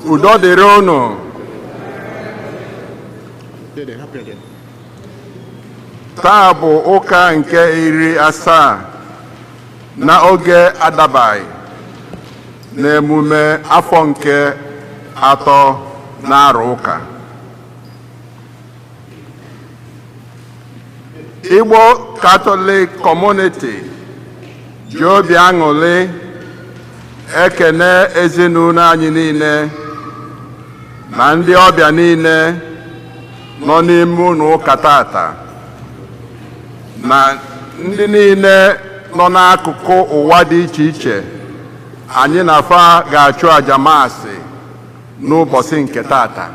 Udo dịrị unu. Taa bụ ụka nke 70 n'oge adabaghị n'emume afọ nke 3 n'arọ ụka. Igbo Catholic Community ji obi aṅụrị ekene ezinụlọ anyị niile na ndị ọbịa niile nọ n'ime ụlọ ụka tata na ndị niile nọ n'akụkụ ụwa dị iche iche anyị na fa ga-achụ aja maasị n'ụbọchị nke tata.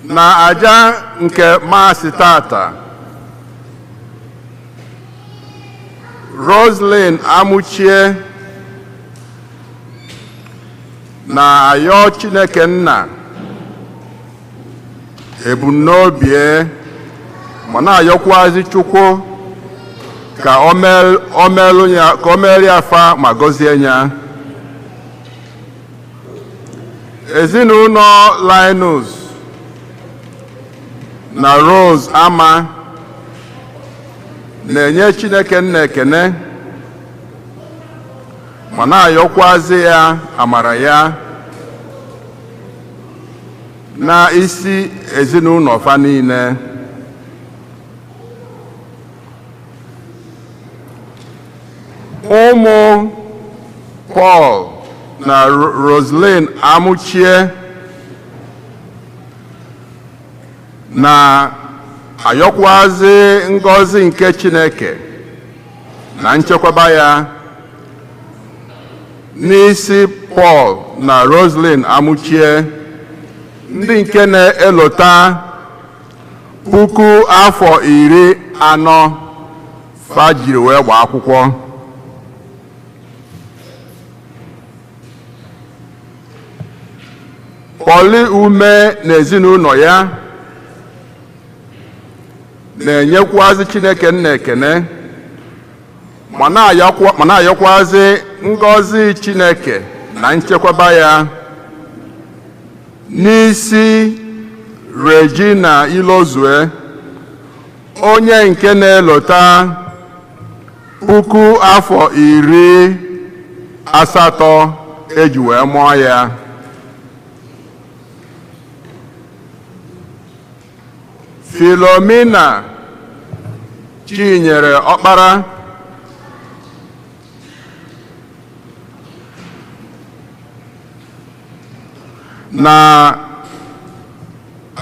Na aja nke maasị tata, Roslyn Amuchie na-ayọ Chineke Nna ebumnobie ma na-ayọkwazi Chukwu ka o meelu ya afa ma gọzie ya. Ezinụlọ Linus na Rose Ama na-enye Chineke Nna ekene ma na-ayọkwazi ya amara ya na isi ezinụlọ fa niile. Ụmụ Paul na Roslyn Amuchie na-ayọkwazi ngọzi nke Chineke na nchekwaba ya n'isi Paul na Roslyn Amuchie, ndị nke na-elota 40 fa jiri wee gbaa akwụkwọ. Pọli ume na ezinụlọ ya na-enyekwazi Chineke Nna ekene ma na-ayọkwazi ngọzi Chineke na nchekwaba ya n'isi Regina Ilozue, onye nke na-elota 80 eji wee mụọ ya. Philomena Chinyere Ọkpara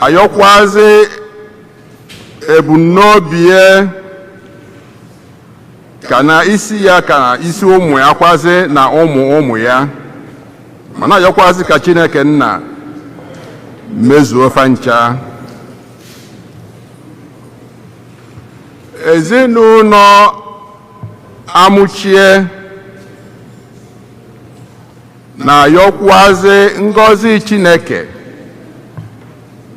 na-ayọkwazi ebumnobie ka na isi ya ka na isi ụmụ ya kwazi na ụmụ ya, ma na-ayọkwazi ka Chineke Nna mezuo fa ncha. Ezinụlọ Amuchie na-ayọkwazi ngọzi Chineke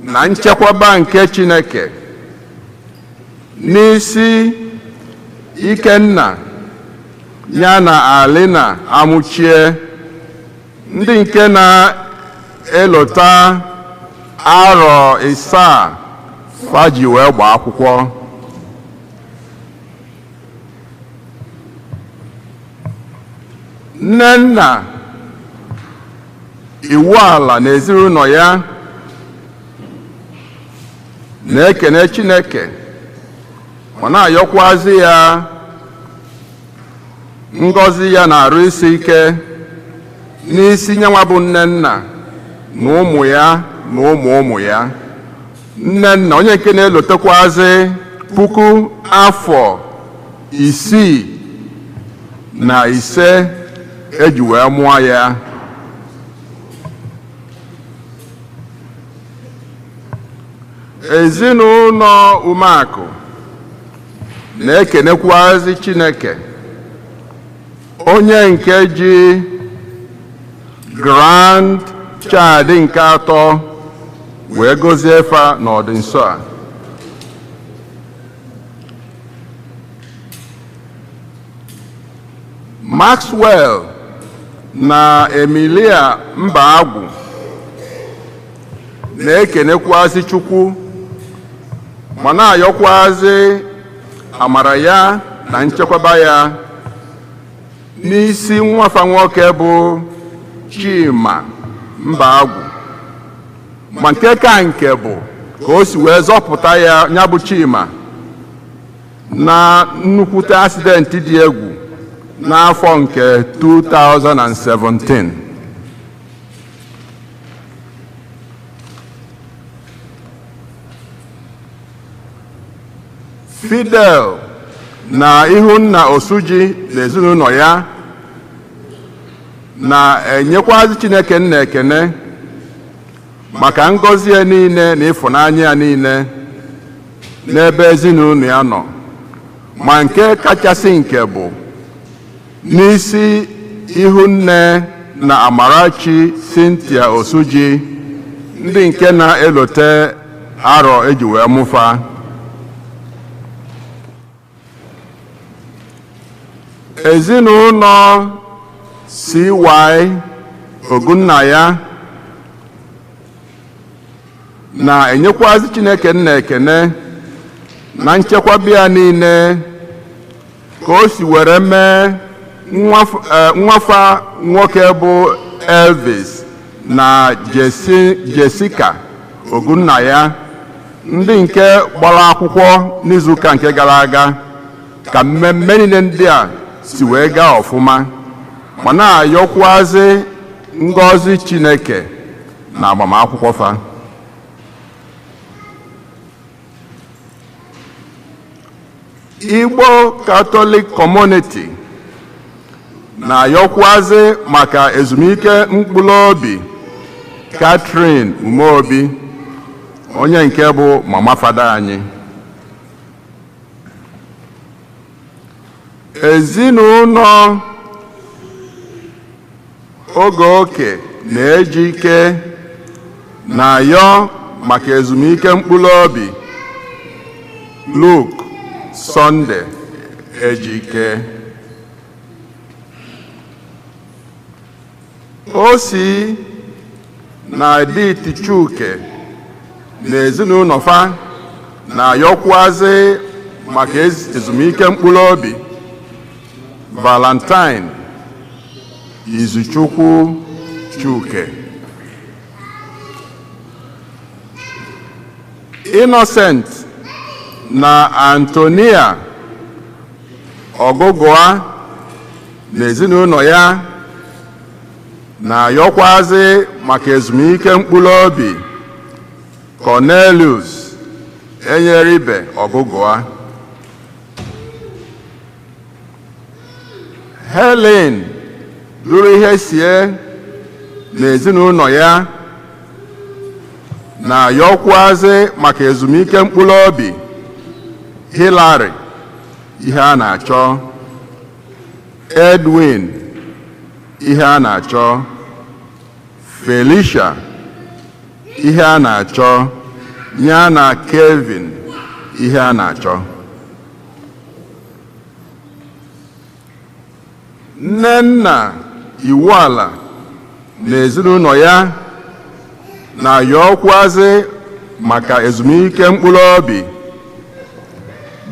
na nchekwaba nke Chineke n'isi Ikenna ya na Alina Amuchie, ndị nke na-elota 7 fa ji wee gbaa akwụkwọ. Nnenna Iwuala na ezinụlọ ya na-ekene Chineke ma na-ayọkwazi ya ngọzi ya na-arụ isi ike n'isi nyanwa bụ Nnenna na ụmụ ya na ụmụ ya. Nnenna onye nke na-elotekwazi 65 eji wee mụọ ya. Ezinụlọ Umeakụ na-ekenekwazi Chineke, onye nke ji Grand Child nke 3 wee gọzie fa n'ọdịnso a. Maxwell na Emilia Mbagwu na-ekenekwazi Chukwu ma na-ayọkwazi amara ya na nchekwaba ya n'isi nwafa nwoke bụ Chima Mbagwu, ma nke ka nke bụ ka o si wee zọpụta ya bụ Chima na nnukwute asidenti dị egwu n'afọ nke 2017. Fidel na Ihunna Osuji na ezinụlọ ya na-enyekwazi Chineke nna ekene maka ngọzi ya niile na ịfụnanya ya niile n'ebe ezinụlọ ya nọ, ma nke kachasị nke bụ n'isi Ihunne na Amarachi Cynthia Osuji, ndị nke na-elote arọ eji wee mụfa. Ezinụlọ CY Ogunnaya na-enyekwazi Chineke nna ekene na nchekwaba ya niile ka o si were mee nwafa nwoke bụ Elvis na Jessica Ogunnaya, ndị nke gbara akwụkwọ n'izuụka nke gara aga, ka mmemme niile ndị a si wee gaa ọfụma, ma na-ayọkwazi ngọzi Chineke na agbamakwụkwọ fa. Igbo Catholic Community na-ayọkwazi maka ezumike mkpụrụ obi Catherine Umeobi, onye nke bụ mama fada anyị. Ezinụlọ Ogoke na-eji ike na-ayọ maka ezumike mkpụrụ obi Luke Sunday Ejike. Osi na Edith Chuke na ezinụlọ fa na-ayọkwazi maka ezumike mkpụrụ obi Valentine Izuchukwu Chuke. Innocent na Antonia Ogugua na ezinụlọ ya na-ayọkwazi maka ezumike mkpụrụ obi Cornelius Enyeribe Ogugua. Helen lụrụ ihe sie na ezinụlọ ya na-ayọkwazi maka ezumike mkpụrụ obi Hillary ihe a na-achọ, Edwin ihe a na-achọ, Felicia ihe a na-achọ, ya na Kevin ihe a na-achọ. Nnenna Iwuala na ezinụlọ ya na-ayọkwazi maka ezumike mkpụrụ obi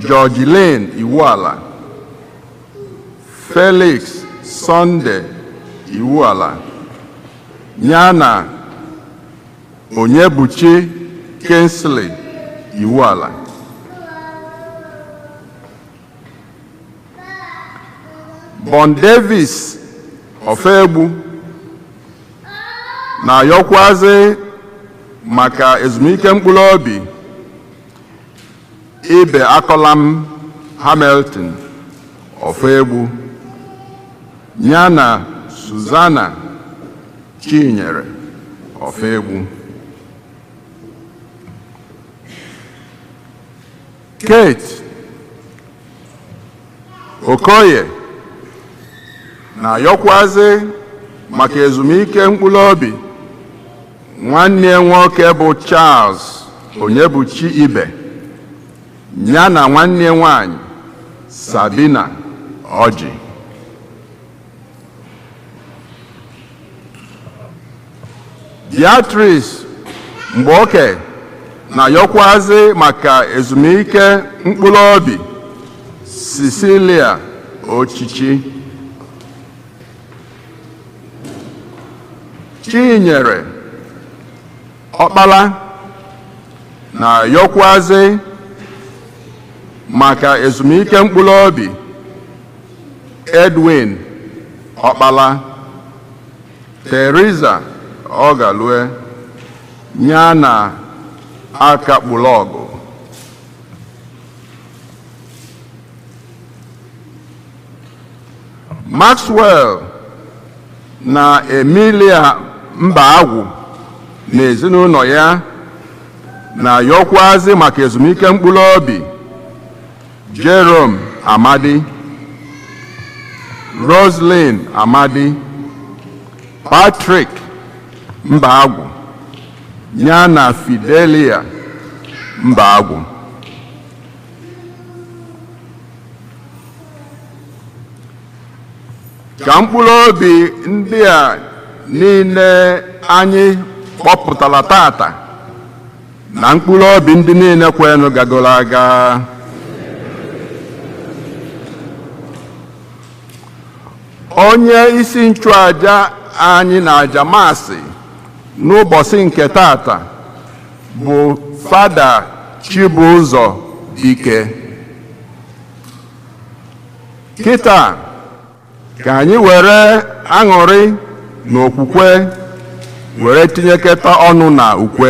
George Lane Iwuala, Felix Sunday Iwuala, ya na Onyebuchi Kingsley Iwuala. Bon Davis Ofegbu na-ayọkwazi maka ezumike mkpụrụ obi Ibe Akolam Hamilton Ofegbu, ya na Susanna Chinyere Ofegbu. Kate Okoye na-ayọkwazi maka ezumike mkpụrụ obi nwanne nwoke bụ Charles Onyebuchi Ibe, ya na nwanne nwanyị Sabina Oji. Beatrice Mgboke na-ayọkwazi maka ezumike mkpụrụ obi Cecilia Ochichi. Chinyere Ọkpala na-ayọkwazi maka ezumike mkpụrụ obi Edwin Ọkpala, Teresa Ogalue yana aka kpụlọgụ. Maxwell na Emilia Mbagwu na ezinụlọ ya na-ayọkwazi maka ezumike mkpụrụ obi Jerome Amadi, Roslyn Amadi, Patrick Mbagwu yana Fidelia Mbagwu. Ka mkpụrụ obi ndị a niile anyị kpọpụtara tata na mkpụrụ obi ndị niile kwenụ gagoro aga, onye isi nchụaja anyị na aja masị n'ụbọchị nke tata bụ Fada Chibụzọ Dike. Kịta ka anyị were aṅụrị na okwukwe were tinyekọta ọnụ na ukwe.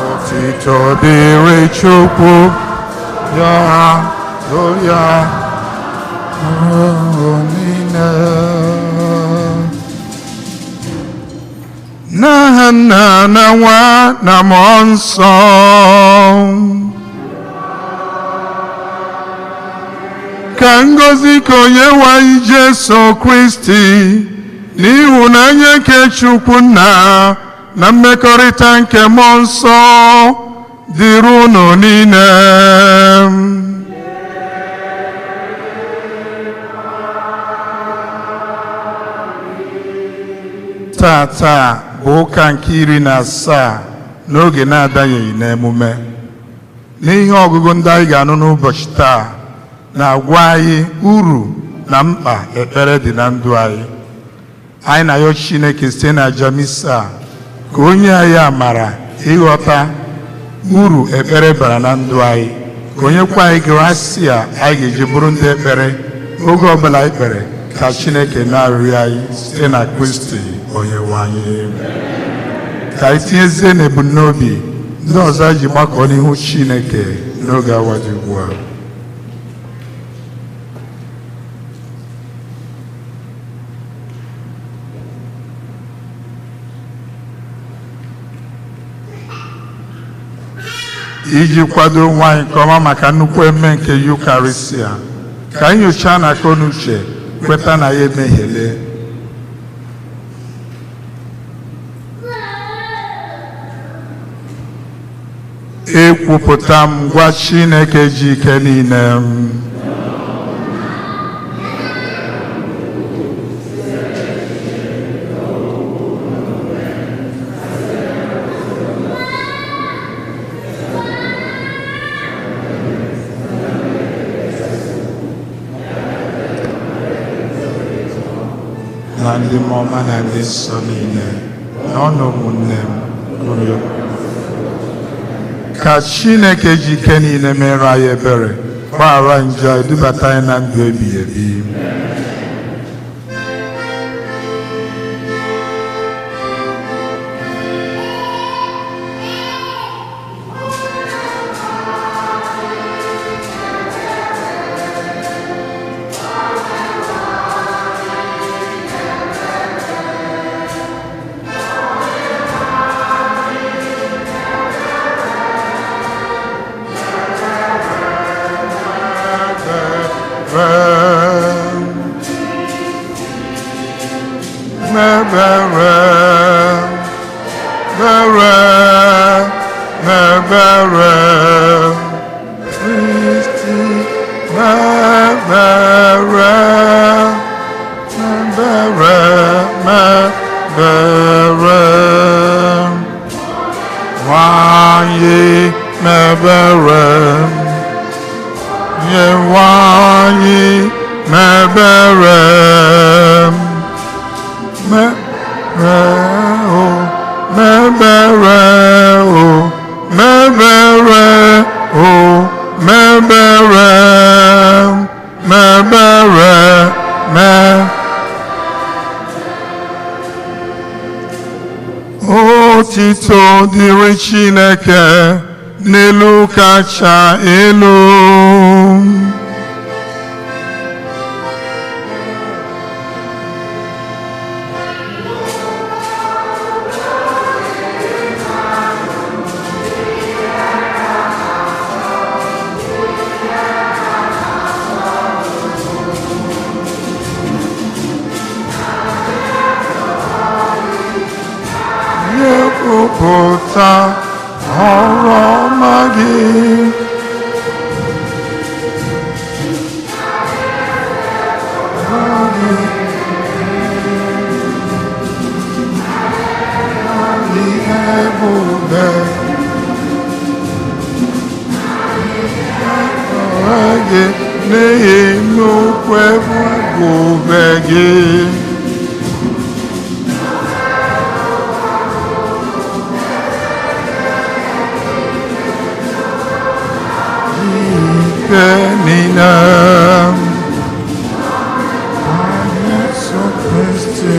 Otito dịrị Chukwu ya ya niile. N'aha Nna na Nwa na Mmụọ Nsọ. Ka ngọzi ka Onyenwe anyị Jesu Kristi n'ịhụnanya nke Chukwu Nna na mmekọrịta nke Mmụọ Nsọ dịrị unu niile. Tata bụ ụka nke 17 n'oge na-adanyeghị n'emume. N'ihe ọgụgụ ndị anyị ga-anụ n'ụbọchị taa na-agwa anyị uru na mkpa ekpere dị na ndụ anyị. Anyị na-ayọ Chineke site na aja misa ka onye anyị amara ịghọta uru ekpere bara na ndụ anyị, ka onye kwa anyị gracia anyị ga-eji bụrụ ndị ekpere oge ọbụla anyị kpere ka Chineke na-arịọ anyị site na Kristi Onyenwe anyị. Ka anyị tinyezie n'ebumnobi ndị ọzọ ji gbakọ n'ihu Chineke n'oge awa dị ugbu a. Iji kwado nwanyị nke ọma maka nnukwu eme nke Yukarịstia, ka anyị nyochaa na aka n'uche kweta na ya emehiele. Ekwupụta m gwa Chineke ji ike niile m. Na ndị ọma na ndị nsọ niile na ọnụ ụmụnne m ụlọ. Ka Chineke ji ike niile mere anyị ebere, gbaghara njọ, edubata anyị na ndụ ebighị ebi. Otito dịrị Chineke n'elu kacha elu. Ekwupụta ọrụ ọma gị. Ebube gị n'ihi nnukwu ebube gị. Nina Yesu Kristi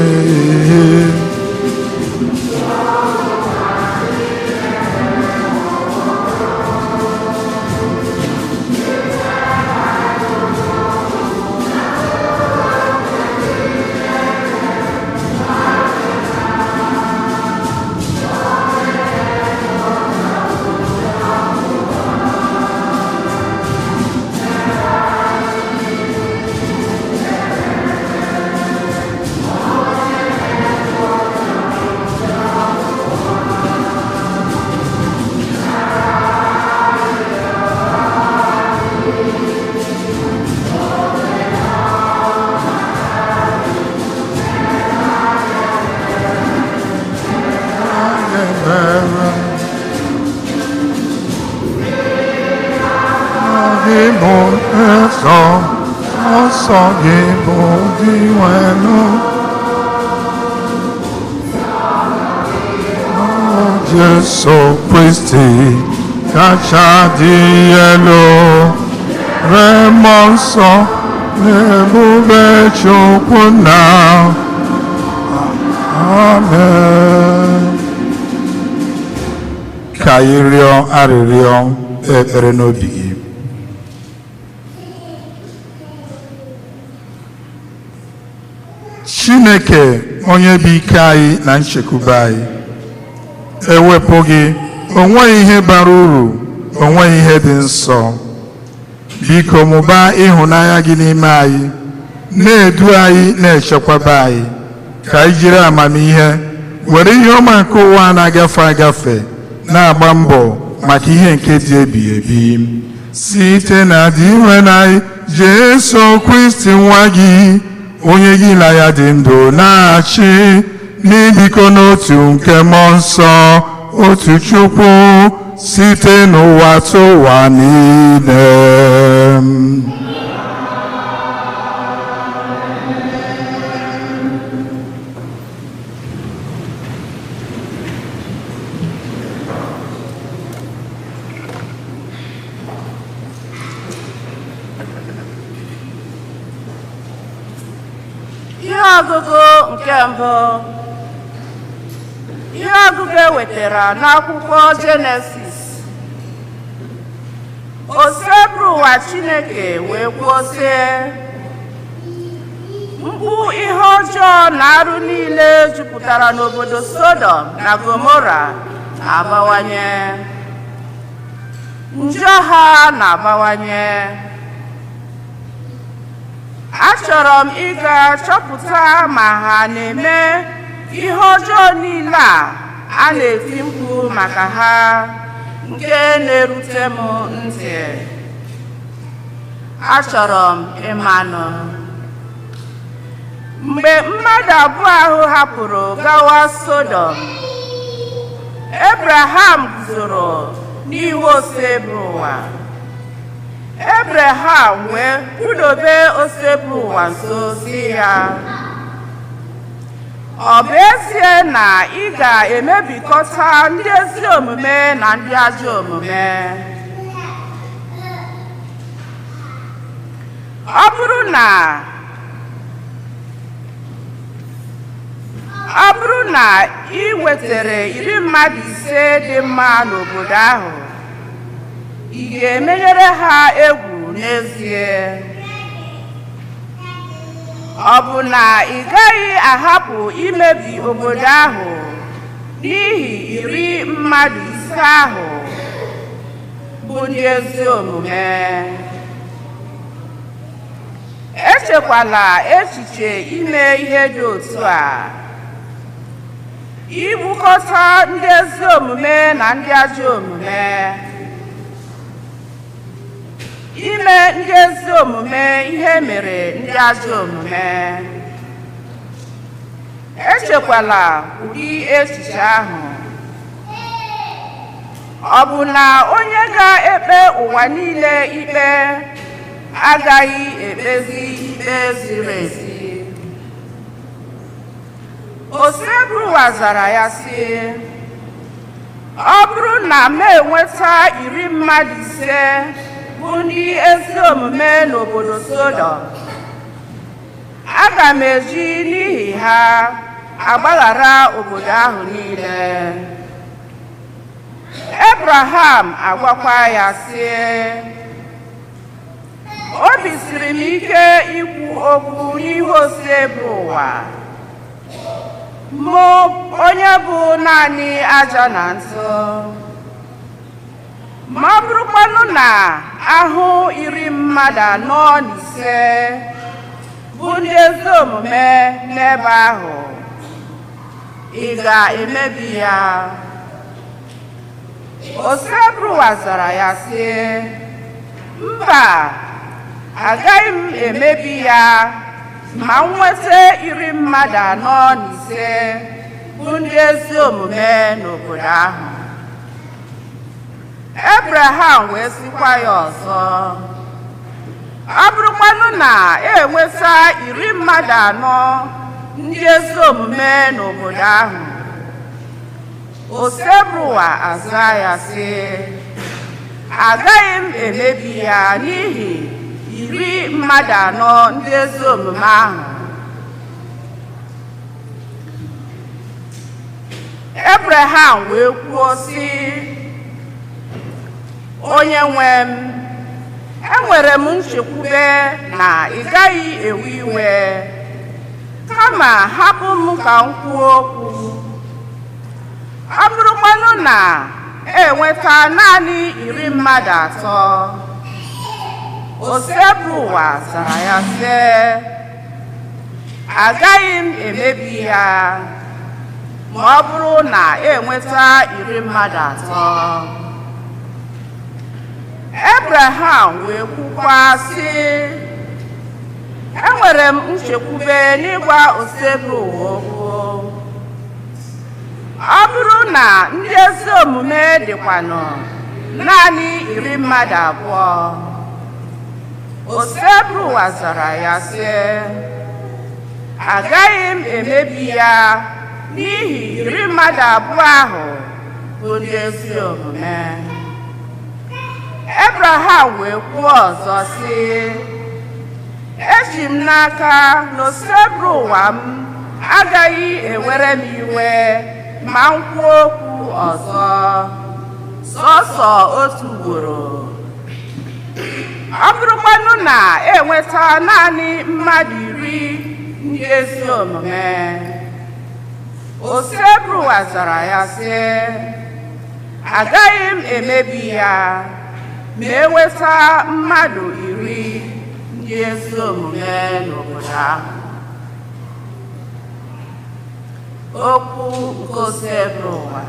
Jesu Kristi kacha dị elu, mmụọ nsọ n'ebube Chukwu na amen. ka anyị rịọ arịrịọ ekpere n'obi gị. Chineke onye bụ ike anyị na nchekwube anyị, ewepụghị onweghị ihe bara uru, onweghị ihe dị nsọ. Biko mụbaa ịhụnanya gị n'ime anyị, na-edu anyị, na-echekwaba anyị, ka anyị jiri amamihe were ihe ọma nke ụwa na-agafe agafe na-agba mbọ maka ihe nke dị ebighị ebi, site na dị iwe na Jesu Kristi nwa gị, onye gị na ya dị ndụ na-achị n'ibikọ n'otu nke mmụọ nsọ, otu Chukwu, site n'ụwa tụ ụwa niile. Ihe ọgụgụ ewetara n'akwụkwọ Jenesis. O sepụrụ ụwa Chineke wee kwuo sị, mkpu ihe ọjọọ na arụ niile jupụtara n'obodo Sodom na Gomora na-abawanye, njọ ha na-abawanye. Achọrọ m ịga chọpụta ma ha na-eme ihe ọjọọ niile a na-eti mkpu maka ha, nke na-erute m ntị. Achọrọ m ịmanụ. Mgbe mmadụ abụọ ahụ hapụrụ gawa Sodom, Abraham guzoro n'ihu osebụ ụwa. Abraham wee kwudobe osebụ ụwa nso si ya, ọ bụ ezie na ị ga-emebikọta ndị ezi omume na ndị ajọ omume. Ọ bụrụ na ị wetara 10 mmadụ dị mma n'obodo ahụ, ị ga-emenyere ha egwu n'ezie? Ọ bụ na ị gaghị ahapụ imebi obodo ahụ n'ihi 10 mmadụ ahụ bụ ndị ezi omume? Echekwala echiche ime ihe dị otu a. Igbukọta ndị ezi omume na ndị ajọ omume. Ime ndị ezi omume ihe mere ndị ajọ omume. Echekwala ụdị echiche ahụ. Ọ bụ na onye ga-ekpe ụwa niile ikpe agaghị ekpezi ikpe ziri ezi? Osebụ ụwa zara ya sị, ọ bụrụ na m enweta 10 mmadụ bụ ndị ezi omume n'obodo Sodom, aga m eji n'ihi ha agbaghara obodo ahụ niile. Abraham agwakwa ya sị, obi siri m ike ikwu okwu n'ihu osebụ ụwa, mụ onye bụ naanị aja na ntụ. Ma ọ bụrụkwanụ na ahụ 10 mmadụ 45 bụ ndị ezi omume n'ebe ahụ, ị ga-emebi ya? Osebụ ụwa zara ya sị, mba, agaghị m emebi ya ma m nweta 10 mmadụ 45 bụ ndị ezi omume n'obodo ahụ. Abraham wee sịkwa ya ọzọ, ọ bụrụkwanụ na enweta 10 mmadụ 4 ndị ezi omume n'obodo ahụ. Osebụ ụwa aza ya sị, agaghị m emebi ya n'ihi 10 mmadụ 4 ndị ezi omume ahụ. Abraham wee kwuo sị, onye nwe m, enwere m nchekwube na ị gaghị ewe iwe, kama hapụ m ka m kwuo okwu. Ọ bụrụkwanụ na enweta naanị 10 mmadụ, Osebụwa zara ya sị, agaghị m emebi ya ma ọ bụrụ na enweta 10 mmadụ. Abraham wee kwukwa sị, enwere m nchekwube n'ịgwa Osebụwa okwu. Ọ bụrụ na ndị ezi omume dịkwanụ naanị 10 mmadụ. Osebụwa zara ya sị, agaghị m emebi ya n'ihi 10 mmadụ ahụ bụ ndị ezi omume. Abraham wee kwuo ọzọ sị, eji m n'aka na Osebụwa m agaghị ewere m iwe ma m kwuo okwu ọzọ, sọsọ otu ugboro. Ọ bụrụkwanụ na enweta naanị mmadụ 10 ndị ezi omume. Osebụwa zara ya sị, agaghị m emebi ya ma enweta mmadụ 10 ndị ezi omume n'obodo ahụ. Okwu nke Osebụwa.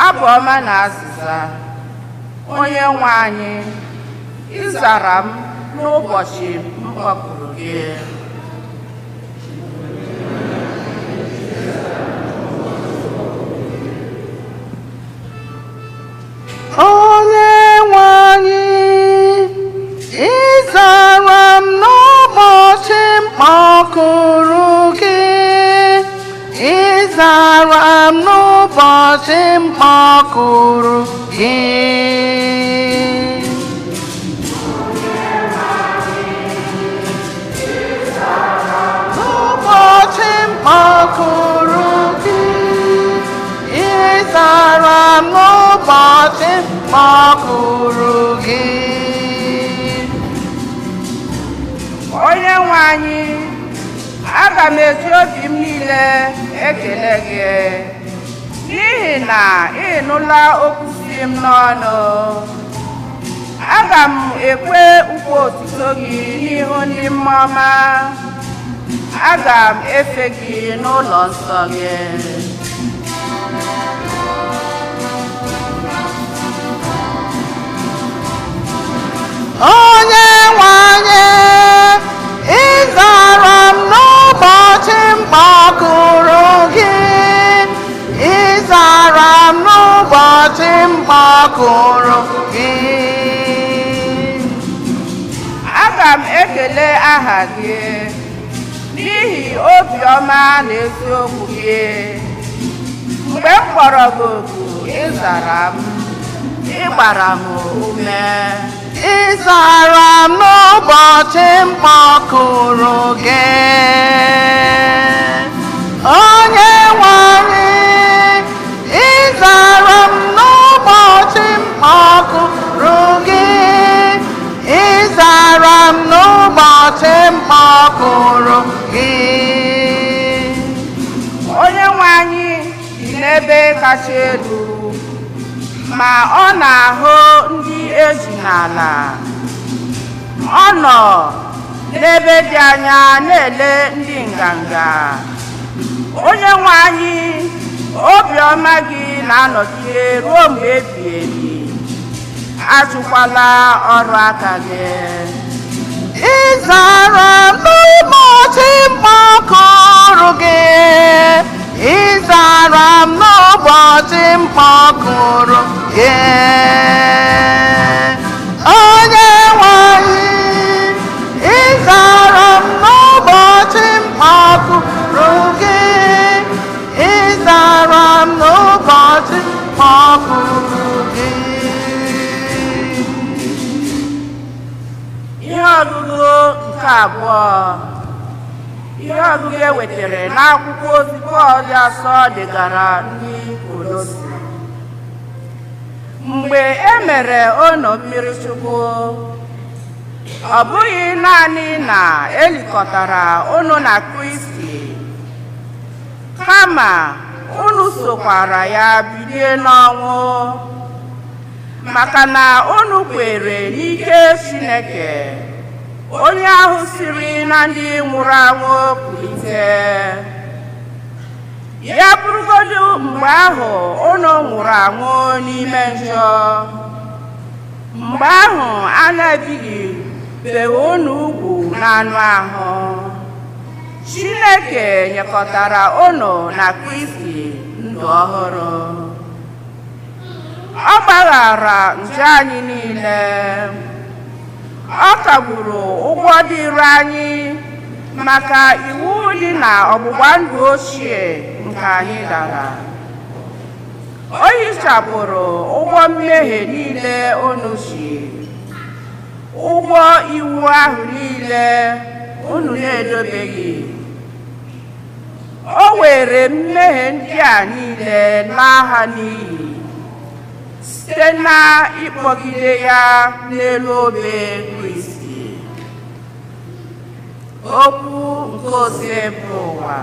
Abụ ọma na azịza. Onye nwe anyị, ị zara m n'ụbọchị m kpọkuru gị. Onye nwe anyị, ị zara m n'ụbọchị m kpọkuru gị. Ị zara m n'ụbọchị m kpọkuru gị. N'ụbọchị m kpọkuru gị, ị zara m n'ụbọchị m kpọkuru gị. Onye nwe anyị, aga m eji obi m niile ekele gị n'ihi na ị nụla okwu si m n'ọnụ. Aga m ekwe ukwe otuto gị n'ihu ndị mmụọ. Aga m efe gị n'ụlọ nsọ gị. Onye nwe anyị, ị zara m n'ụbọchị m kpọkuru gị. Ị zara m n'ụbọchị m kpọkuru gị. Aga m ekele aha gị n'ihi obiọma na eziokwu gị. Mgbe m kpọrọ gị oku, ị zara m, ị gbara m ume. Ị zara m n'ụbọchị m kpọkuru gị. Onye nwe anyị, ị zara m n'ụbọchị m kpọkuru gị. Ị zara m n'ụbọchị m kpọkuru gị. Onye nwe anyị dị n'ebe kacha elu, ma ọ na-ahụ ndị eji n'ala. Ọ nọ n'ebe dị anya na-ele ndị nganga. Onye nwe anyị, obiọma gị na-anọgide ruo mgbe ebighị ebi. Ajụkwala ọrụ aka gị. Ị zara m n'ụbọchị m kpọkuru gị. Ị zara m n'ụbọchị m kpọkuru gị. Onye nwe anyị, ị zara m n'ụbọchị m kpọkuru gị. Ị zara m n'ụbọchị m kpọkuru gị. Ihe ọgụgụ nke abụọ. Ihe ọgụgụ e wetara n'akwụkwọ ozi Pọl dị asọ degara ndị Kolosi. mgbe e mere unu mmiri chukwu ọ bụghị naanị na elikọtara unu na Kristi kama unu sokwara ya bilie n'ọnwụ maka na unu kwere n'ike Chineke onye ahụ siri na ndị nwụrụ anwụ kulite. Ya bụrụgodu mgbe ahụ unu nwụrụ anwụ n'ime njọ, mgbe ahụ a na-ebighị bewe unu ugwu n'anụ ahụ, Chineke nyekọtara unu na Kristi ndụ ọhụrụ. Ọ gbaghara njọ anyị niile, ọ kagburu ụgwọ dịrị anyị maka iwu dị na ọgbụgba ndụ ochie nke anyị dara. O hichapụrụ ụgwọ mmehie niile unu ji, ụgwọ iwu ahụ niile unu na-edobeghị. O were mmehie ndị a niile laa ha n'iyi site na ịkpọgide ya n'elu obe Kristi. Okwu nke ose bụ ụwa.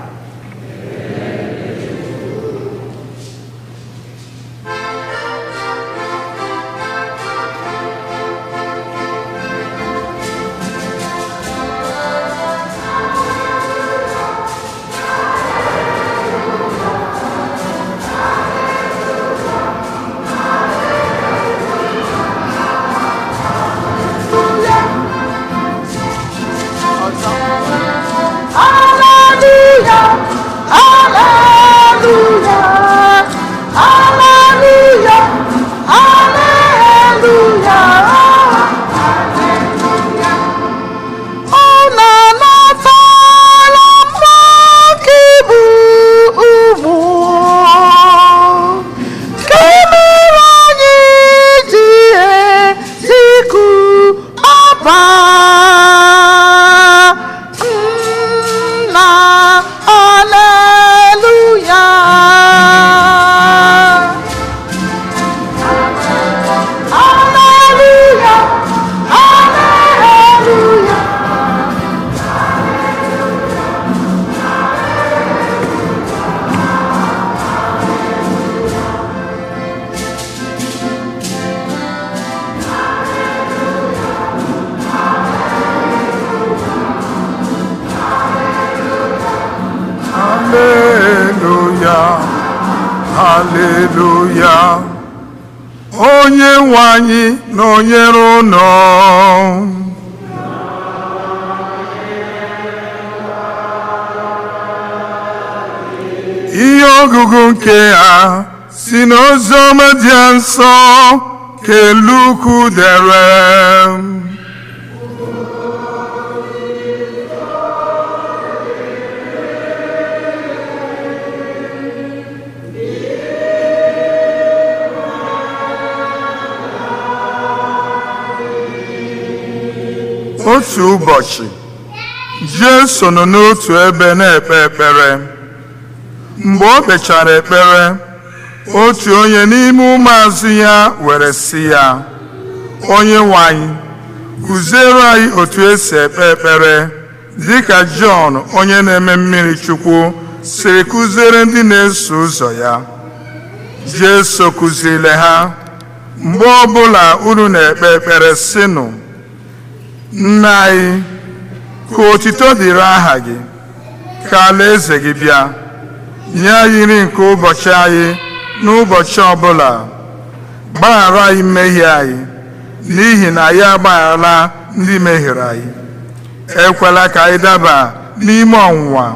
Hallelujah. Onye nwe anyị nọnyere unu. Ihe ọgụgụ nke a si n'oziọma dị nsọ nke Luku dere. Otu ụbọchị, Jesu nọ n'otu ebe na-ekpe ekpere. Mgbe o kpechara ekpere, otu onye n'ime ụmụazụ ya were sị ya, Onyenwe anyị, kụziere anyị otu esi ekpe ekpere dịka Jọn onye na-eme mmiri chukwu siri kụziere ndị na-eso ụzọ ya. Jesu kụzirile ha, mgbe ọbụla unu na-ekpe ekpere sịnụ, Nna anyị, ka otito dịrị aha gị, ka alaeze gị bịa, nye anyị nri nke ụbọchị anyị n'ụbọchị ọbụla. Gbaghara anyị mmehie anyị, n'ihi na anyị agbagharala ndị mehiere anyị. Ekwela ka anyị daba n'ime ọnwụnwa.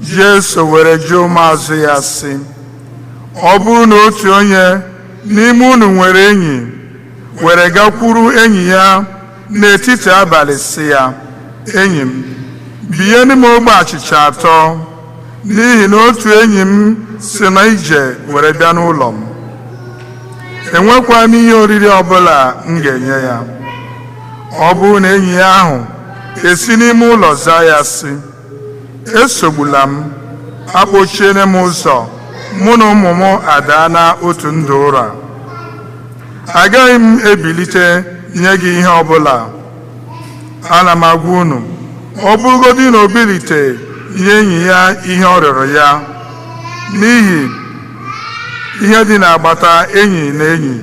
Jesu were jụọ ụmụazụ ya sị, ọ bụrụ na otu onye n'ime unu nwere enyi, were gakwuru enyi ya n'etiti abalị sị ya, enyi m, binyere m ogbe achịcha 3, n'ihi na otu enyi m si na ije were bịa n'ụlọ m. Enwekwa m ihe oriri ọbụla m ga-enye ya. Ọ bụrụ na enyi ya ahụ esi n'ime ụlọ zaa ya sị, esogbula m, akpọchiere m ụzọ, mụ na ụmụ m adaa na otu ndụ ụra. agaghị m ebilite nye gị ihe ọbụla. Ana m agwa unu, ọ bụrụgodị na o bilite nye enyi ya ihe ọ rịọrọ ya, n'ihi ihe dị n'agbata enyi na enyi,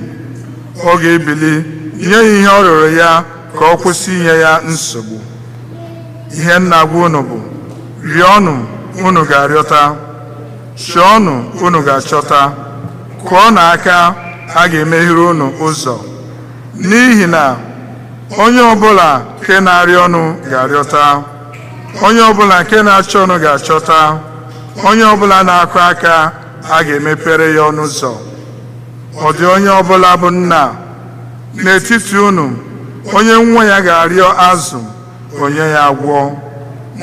ọ ga-ebili nye ya ihe ọ rịọrọ ya ka ọ kwụsị inye ya nsogbu. Ihe m na-agwa unu bụ, rịọnụ unu ga-arịọta, chọọnụ unu ga-achọta, kụọ n'aka a ga-emeghere unu ụzọ. N'ihi na onye ọbụla nke na-arịọ ọnụ ga-arịọta, onye ọbụla nke na-achọ ọnụ ga-achọta, onye ọbụla na-akụ aka a ga-emepere ya ọnụ ụzọ. Ọ dị onye ọbụla bụ nna n'etiti unu onye nwa ya ga-arịọ azụ onye ya agwọ,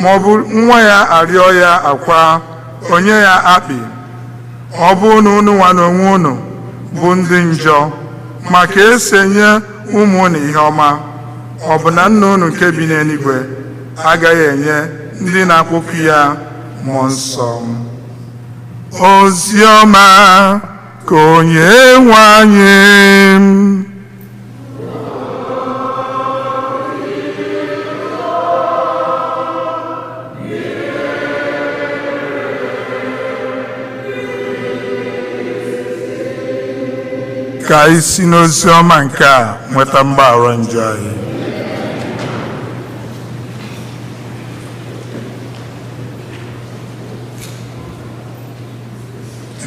ma ọ bụ nwa ya arịọ ya akwa onye ya akpị? Ọ bụ unu nwa n'onwe unu bụ ndị njọ, ma ka esi enye ụmụ unu ihe ọma, ọ bụ na nna unu nke bi n'eluigwe agaghị enye ndị na-akpọku ya mmụọ nsọ? Ozi ọma ka onye nwe anyị. Ka anyị si n'ozi ọma nke a nweta mgbaghara njọ anyị.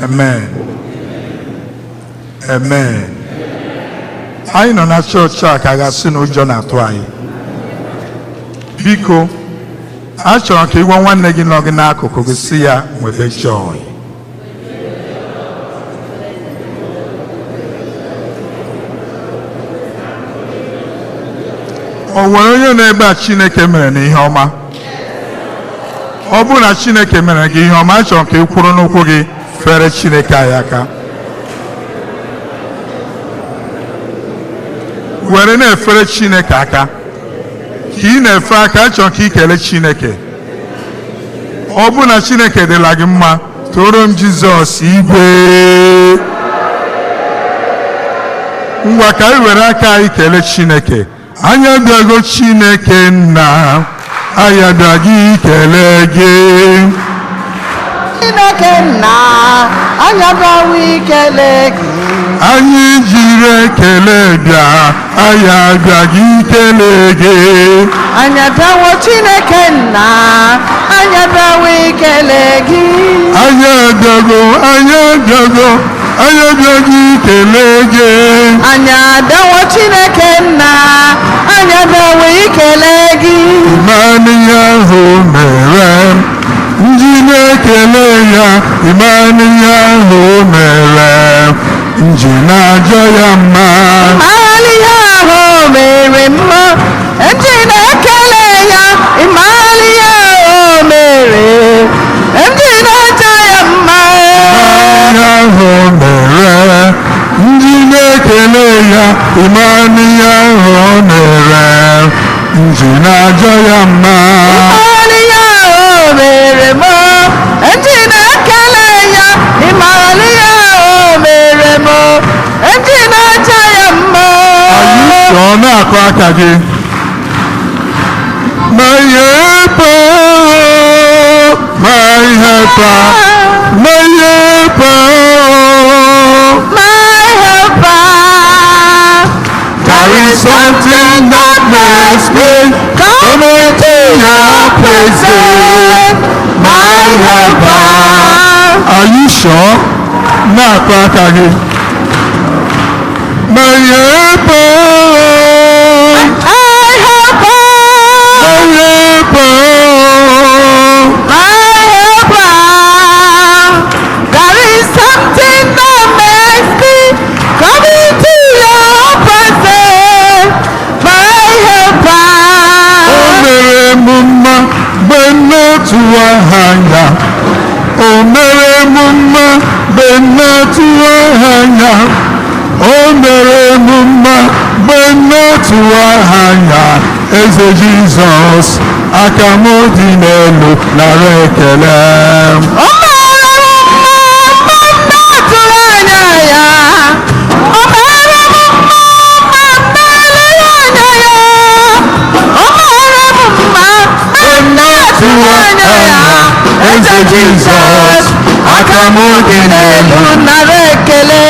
Amen. Amen. Anyị nọ na chọọchị a ka a ga-asị na ụjọ na-atụ anyị. Biko, achọrọ ka ị gwa nwanne gị nọ gị n'akụkụ gị sị ya nwebe joy. O nwere onye na-ebe a Chineke mere na ihe ọma? Ọ bụrụ na Chineke mere gị ihe ọma, achọrọ ka ị kwụrụ n'ụkwụ gị fere Chineke anyị aka. Were na-efere Chineke aka. Ka ị na-efe aka, achọrọ ka ị kelee Chineke. Ọ bụrụ na Chineke dịla gị mma, toro m Jizọs igwe. Ngwa ka anyị were aka anyị kelee Chineke. Anyị abịago Chineke nna, anyị abịaghị ikele gị. Chineke nna, anyị abịaghị ikele gị. Anyị jiri ekele bịa, anyị abịaghị ikele gị. Anyị abịawo Chineke nna, anyị abịaghị ikele gị. Anyị abịago, anyị abịago, anyị abịaghị ikele gị. Anyị abịawo Chineke nna, anyị abịaghị ikele gị. Ịmanụ ya ahụ mere m, nji na-ekele ya. Ịmanụ ya ahụ mere m, nji na-ajọ ya mma. Ịmanụ ya ahụ mere m, nji na-ekele ya. Ịmanụ ya ahụ mere, nji na-ajọ ya mma. Ịmanụ ya ahụ mere, nji na-ekele ya. Ịmanụ ya ahụ mere, nji na-ajọ ya mma. Ịmanụ ya ahụ mere m, nji na-ekele ya. Ịmanụ ya ahụ mere m, nji na-ajọ ya mma. Anyị sọ na-akụ aka gị. My helper, my helper, my helper, My helper, there is something that makes me come into your presence. My helper. Are you sure? Na-akụ aka gị. My helper, my helper, my helper. my helper. There is something that makes me come into your presence. My helper. O mere m mma mgbe n'otu anya. O mere m mma mgbe n'otu anya. O mere m mma mgbe n'otu anya. Eze Jizọs, aka m dị n'elu nara ekele. O mere m mma mgbe m na-atụrụ anya ya. O mere m mma Jesus, akamuginelu narekele.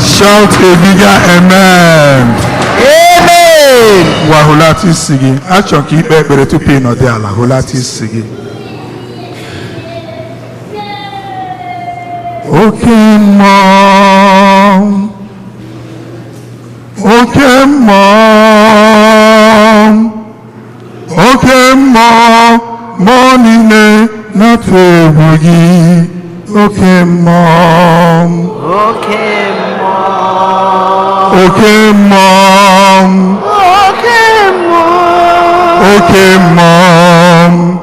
Shout a bigger amen. Amen. Wahulati sigi. Achọ ka ikpe ekpere tupu ị nọdụ ala. Hulati sigi. Oke mmụọ, oke mmụọ, oke mmụọ, mmụọ niile na-atụ egwu gị. Oke mmụọ, Okay, oke mmụọ, okay, oke mmụọ.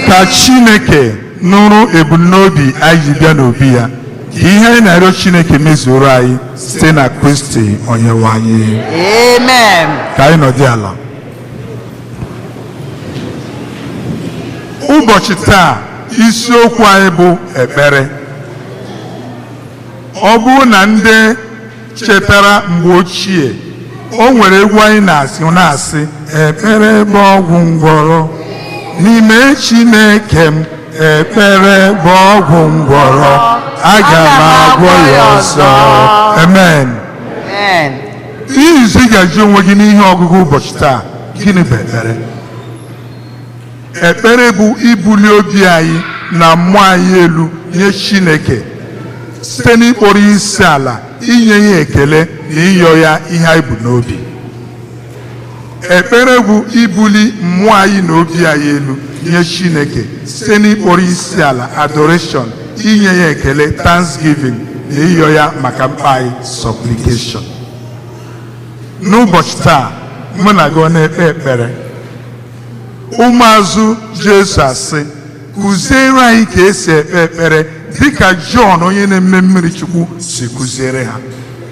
Ka Chineke nụrụ ebumnobi anyị ji bịa n'obi ya, ka ihe anyị na-arịọ Chineke mezuoro anyị site na Kristi Onyenwe anyị. Amen. Ka anyị nọdụ ala. Ụbọchị taa isiokwu anyị bụ ekpere. Ọ bụrụ na ndị chetara mgbe ochie, o nwere egwu anyị na-asị ekpere bụ ọgwụ ngwọrọ n'ime Chineke m, ekpere bụ ọgwụ ngwọrọ, aga m agwọ ya ọzọ. Amen. Amen. Ihe izu ị ga-ajụ onwe gị n'ihe ọgụgụ ụbọchị taa, gịnị bụ ekpere? Ekpere bụ ibuli obi anyị na mmụọ anyị elu nye Chineke site n'ịkpọrọ isi ala, inye ya ekele na ịyọ ya ihe anyị bụ n'obi. Ekpere bụ ibuli mmụọ anyị na obi anyị elu nye Chineke site n'ịkpọrọ isi ala, adoration, inye ya ekele, thanksgiving, na ịyọ ya maka mkpa anyị, supplication. N'ụbọchị taa, mụ na gị na-ekpe ekpere. Ụmụazụ Jesu asị, kụziere anyị ka esi ekpe ekpere dịka Jọn onye na-eme mmiri Chukwu si kụziere ha,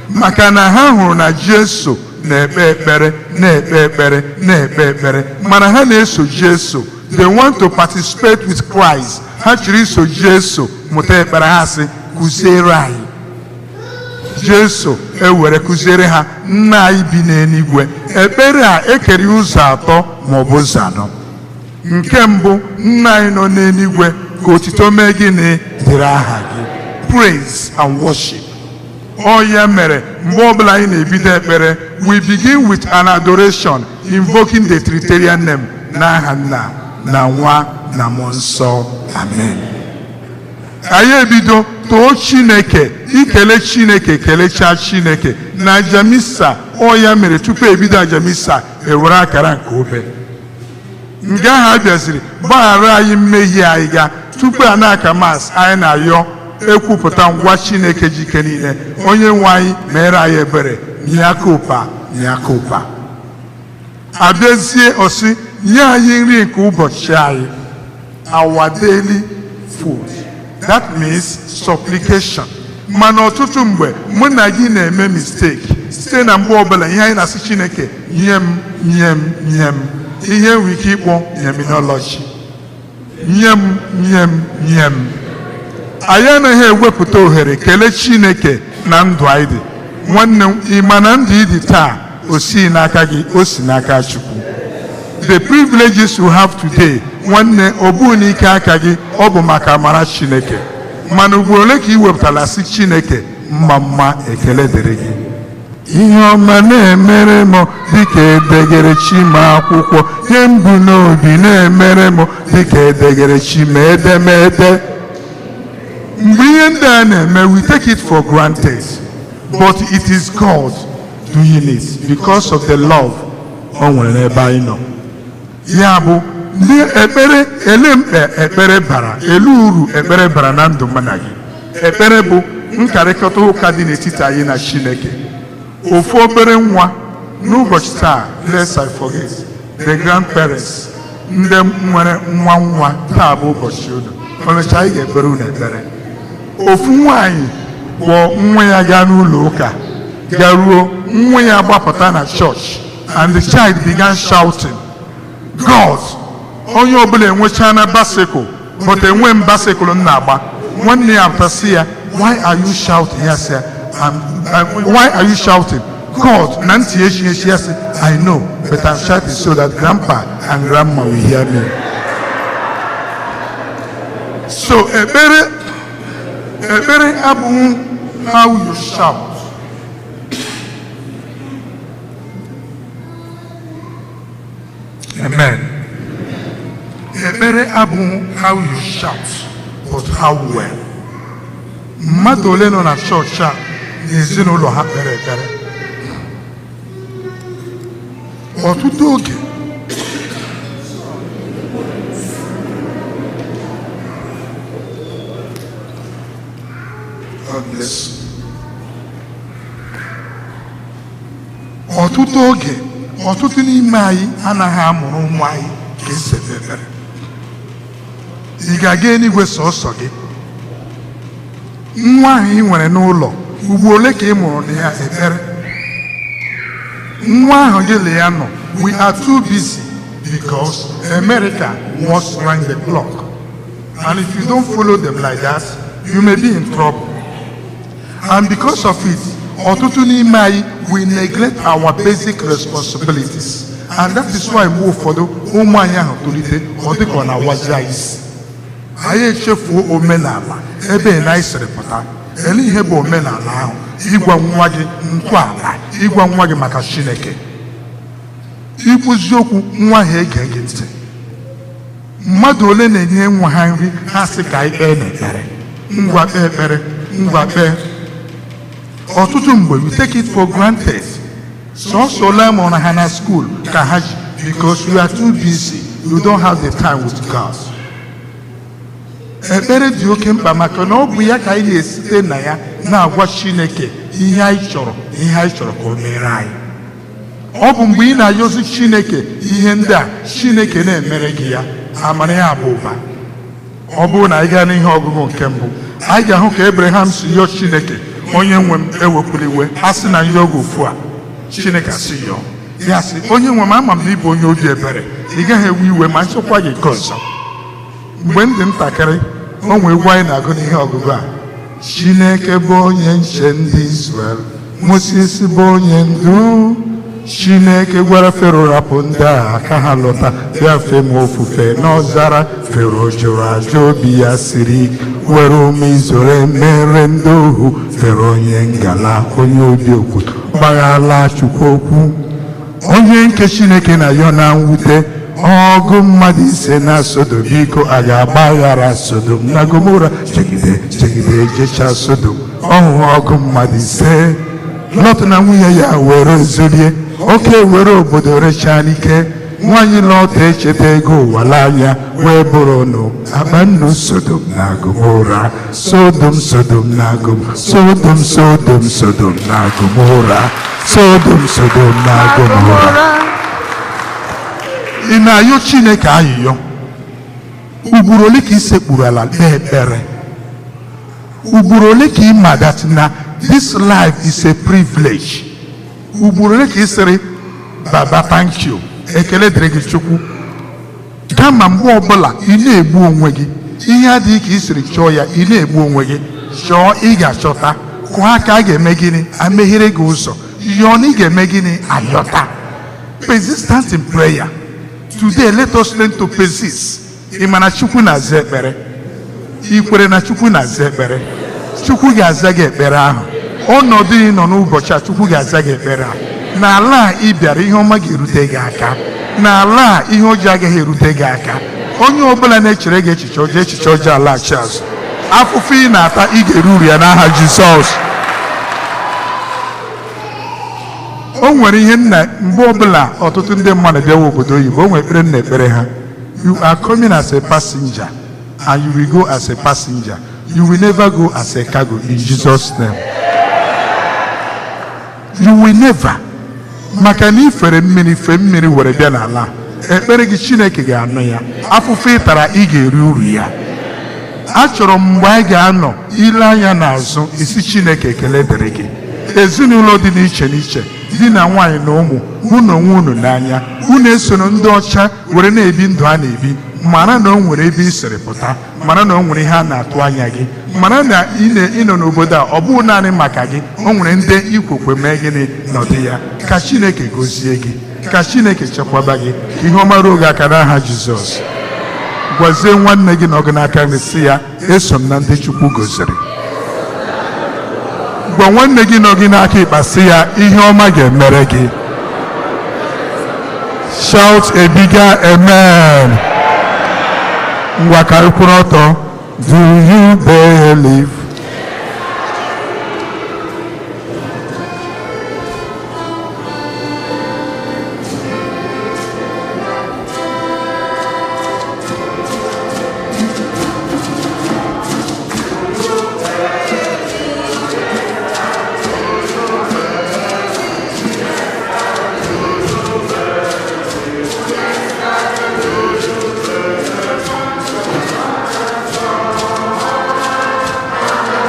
maka na ha hụrụ na Jesu na-ekpe ekpere na-ekpe ekpere na-ekpe ekpere, mana ha na-eso Jesu. They want to participate with Christ. Ha chiri iso Jesu mụta ekpere, ha sị kụziere anyị. Jesu ewere kụziere ha nna anyị bi n'eluigwe. Ekpere a ekere ụzọ atọ maọbụ ụzọ anọ. Nke mbụ, nna anyị nọ n'eluigwe, ka otito mee gịnị? Dịrị aha gị. Praise and worship. Ọ ya mere mgbe ọbụla anyị na-ebido ekpere, we begin with an adoration invoking the Trinitarian name, n'aha Nna na Nwa na Mmụọ Nsọ. Amen. Anyị ebido too Chineke, ikele Chineke, kelechaa Chineke na ajamisa. Ọ ya mere tupu ebido ajamisa, ewere akara nke obe. Nga ha bịaziri gbaghara anyị mmehie anyị ga tupu a na-aka mas anyị na-ayọ ekwupụta ngwa Chineke jike niile. Onye nwe anyị mere anyị ebere, nye aka ụpa, nye aka ụpa. Abịazie ọsị, nye anyị nri nke ụbọchị anyị, our daily food. That means supplication. Mana ọtụtụ mgbe mụ na gị na-eme mistake site na mgbe ọbụla ihe anyị na-asị Chineke nye m nye m nye m, ihe nwere ike ịkpọ terminology, nye m nye m nye m. Anyị anaghị ewepụta ohere kelee Chineke na ndụ anyị dị. Nwanne m, ịma na ndụ ị dị taa, o si n'aka gị, o si n'aka Chukwu. The privileges you have today, nwanne, ọ bụghị n'ike aka gị, ọ bụ maka amara Chineke. Mana ugboro ole ka ị wepụtara sị Chineke mma ekele dịrị gị. Ihe ọma na-emere m dịka edegere chi m akwụkwọ, ihe m bụ n'obi na-emere m dịka edegere chi m edemede. Mgbe ihe ndị a na-eme, we take it for granted, but it is God doing it because of the love o nwere n'ebe anyị nọ. Ya bụ ndị ekpere, ele mkpe ekpere bara, elu uru ekpere bara na ndụ mụ na gị. Ekpere bụ nkarịkọta ụka dị n'etiti anyị na Chineke. Ofu obere nwa n'ụbọchị taa, lest I forget, the grandparents, ndị nwere nwa taa bụ ụbọchị unu, ọnụcha anyị ga-ekpere unu ekpere. Ofu nwaanyị kpọọ nwa ya gaa n'ụlọ ụka, garuo nwa ya gbapụta na church, and the child began shouting, God, onye ọbụla enwechaa na bicycle, but enwe m bicycle m na-agba. Nwanne ya apụtasị ya, why are you shouting? Ya sị ya, why are you shouting? God, Nancy, I know, but I'm shouting so that grandpa and grandma will hear me. So, a very abu how you shout. Amen. A very abu how you shout, but how well. Madole no na church ezinụlọ ha kpere ekpere. Ọtụtụ oge ọtụtụ n'ime anyị anaghị amụrụ ụmụ anyị ka esi ekpe ekpere. Ị ga-aga eluigwe sọsọ gị. Nwa ahụ ị nwere n'ụlọ ugbo ole ka ị mụrụ na ya ekpere? Nwa ahụ gị le ya nọ. We are too busy because America must run the clock, and if you don't follow them like that, you may be in trouble. And because of it, ọtụtụ n'ime anyị we neglect our basic responsibilities, and that is why mgbe ụfọdụ ụmụ anyị ahụ tolite ọ dịka ọ na-awazi anyị isi. Anyị echefuo omenala ebe na anyị siri pụta. Ele ihe bụ omenala ahụ? Ịgwa nwa gị ntọala, ịgwa nwa gị maka Chineke. Ikwuzi okwu nwa ha ege gị ntị. Mmadụ ole na-enye nwa ha nri ha sị ka anyị kpee n'ekpere. Ngwa kpee ekpere, ngwa kpee. Ọtụtụ mgbe we take it for granted. Sọsọ ole mụrụ ha na school ka ha ji, because we are too busy. You don't have the time with God. Ekpere dị oke mkpa maka na ọ bụ ya ka anyị na-esite na ya na-agwa Chineke ihe anyị chọrọ ka o mere anyị. Ọ bụ mgbe ị na-ayọzi Chineke ihe ndị a Chineke na-emere gị ya, amara ya bụ ụba. Ọ bụrụ na anyị gaa n'ihe ọgụgụ nke mbụ, anyị ga-ahụ ka Abraham si yọọ Chineke, onye nwe m ewepụla iwe, a sị na yọọ gị ofu a, Chineke asị yọọ. Ya sị, onye nwe m ama m na ịbụ onye obi ebere, ị gaghị ewe iwe ma nchekwa gị nke ọzọ. Mgbe m dị ntakịrị, o nwee egwu anyị na-agụ n'ihe ọgụgụ a. Chineke bụ onye nche ndị Izrel, Moses bụ onye ndu. Chineke gwara Fero rapụ ndị a ka ha lọta bịa fee m ofufe n'ọzara. Fero jụrụ ajụ, obi ya siri were ụmụ Izrel mere ndị ohu. Fero onye ngala, onye obi okwuto, gbaghala Chukwu okwu. Onye nke Chineke na ya na mwute, ọgụ mmadụ ise na Sodom, biko a ga-agbaghara Sodom na Gomora. Chegide jecha Sodom, ọhụụ ọgụ mmadụ ise. Lọt na nwunye ya were zolie, oke were obodo rechaa n'ike. Nwaanyị Lọt echeta ego ụwa n'anya, wee bụrụ nụ akpa nnu Sodom na Gomora. Sodom na Gomora, Sodom na Gomora, Sodom na Gomora. Ị na-ayọ Chineke ayịyọ? Ugboro ole ka ị sekpuru ala kpee ekpere? Ugboro ole ka ị ma that na this life is a privilege? Ugboro ole ka ị sịrị Baba thank you, ekele dịrị gị Chukwu? Kama mgbe ọbụla ị na-egbu onwe gị, ihe adịghị ka ị sịrị chọọ ya, ị na-egbu onwe gị. Chọọ, ị ga-achọta. Kụọ aka, a ga-eme gịnị? Ameghere gị ụzọ. Yọọ na ị ga-eme gịnị? Ayọta. Persistent in prayer. Today, let us learn to persist. Ị ma na Chukwu na-aza ekpere? Ị kwere na Chukwu na-aza ekpere? Chukwu ga-aza gị ekpere ahụ. Ọnọdụ ị nọ n'ụbọchị a, Chukwu ga-aza gị ekpere ahụ. N'ala a ị bịara, ihe ọma ga-erute gị aka. N'ala a ihe ọjọọ agaghị erute gị aka. Onye ọbụla na-echere gị echiche ọjọọ alaghachi azụ. Afụfụ ị na-ata, ị ga-eru uru ya n'aha Jizọs. O nwere ihe mgbe ọbụla ọtụtụ ndị mmadụ bịawa obodo oyibo, o nwere ekpere nna ekpere ha. You are coming as a passenger and you will go as a passenger. You will never go as a cargo in Jesus' name. You will never. Maka na ifere mmiri were bịa n'ala, ekpere gị Chineke ga-anụ ya. Afụfụ ị tara, ị ga-eri uru ya. Achọrọ m mgbe anyị ga-anọ ile anya n'azụ, isi Chineke ekele dịrị gị. Ezinụlọ dị n'iche n'iche, di na nwaanyị na ụmụ, hụ na onwe unu n'anya. Unu esoro ndị ọcha were na-ebi ndụ a na-ebi, mara na o nwere ebe i siri pụta, mara na o nwere ihe a na-atụ anya gị, mara na ịnọ n'obodo a ọ bụghị naanị maka gị, o nwere ndị ikwekwe mee gịnị nọdụ ya. Ka Chineke gozie gị, ka Chineke chekwaba gị, ihe ọma ruo gị aka n'aha Jizọs. Gwazie nwanne gị nọ gị n'aka gị sị ya, eso m na ndị Chukwu goziri. Gwa nwanne gị nọ gị n'aka ịkpa sị ya, ihe ọma ga-emere gị. Shout a bigger amen. Ngwa ka anyị kwụrụ ọtọ. Do you believe?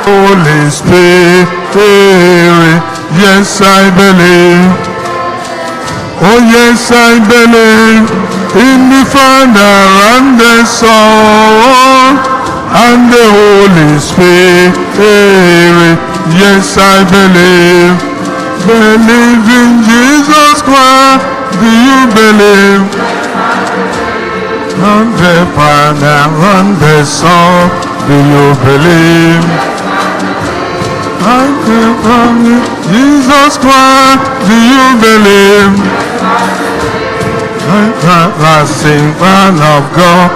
Holy Spirit, yes I believe. Oh yes I believe in the Father and the Son and the Holy Spirit. Yes I believe. Believe in Jesus Christ. Do you believe? And the Father and the Son. Do you believe? I believe in Jesus Christ. Do you believe? Everlasting Son of God.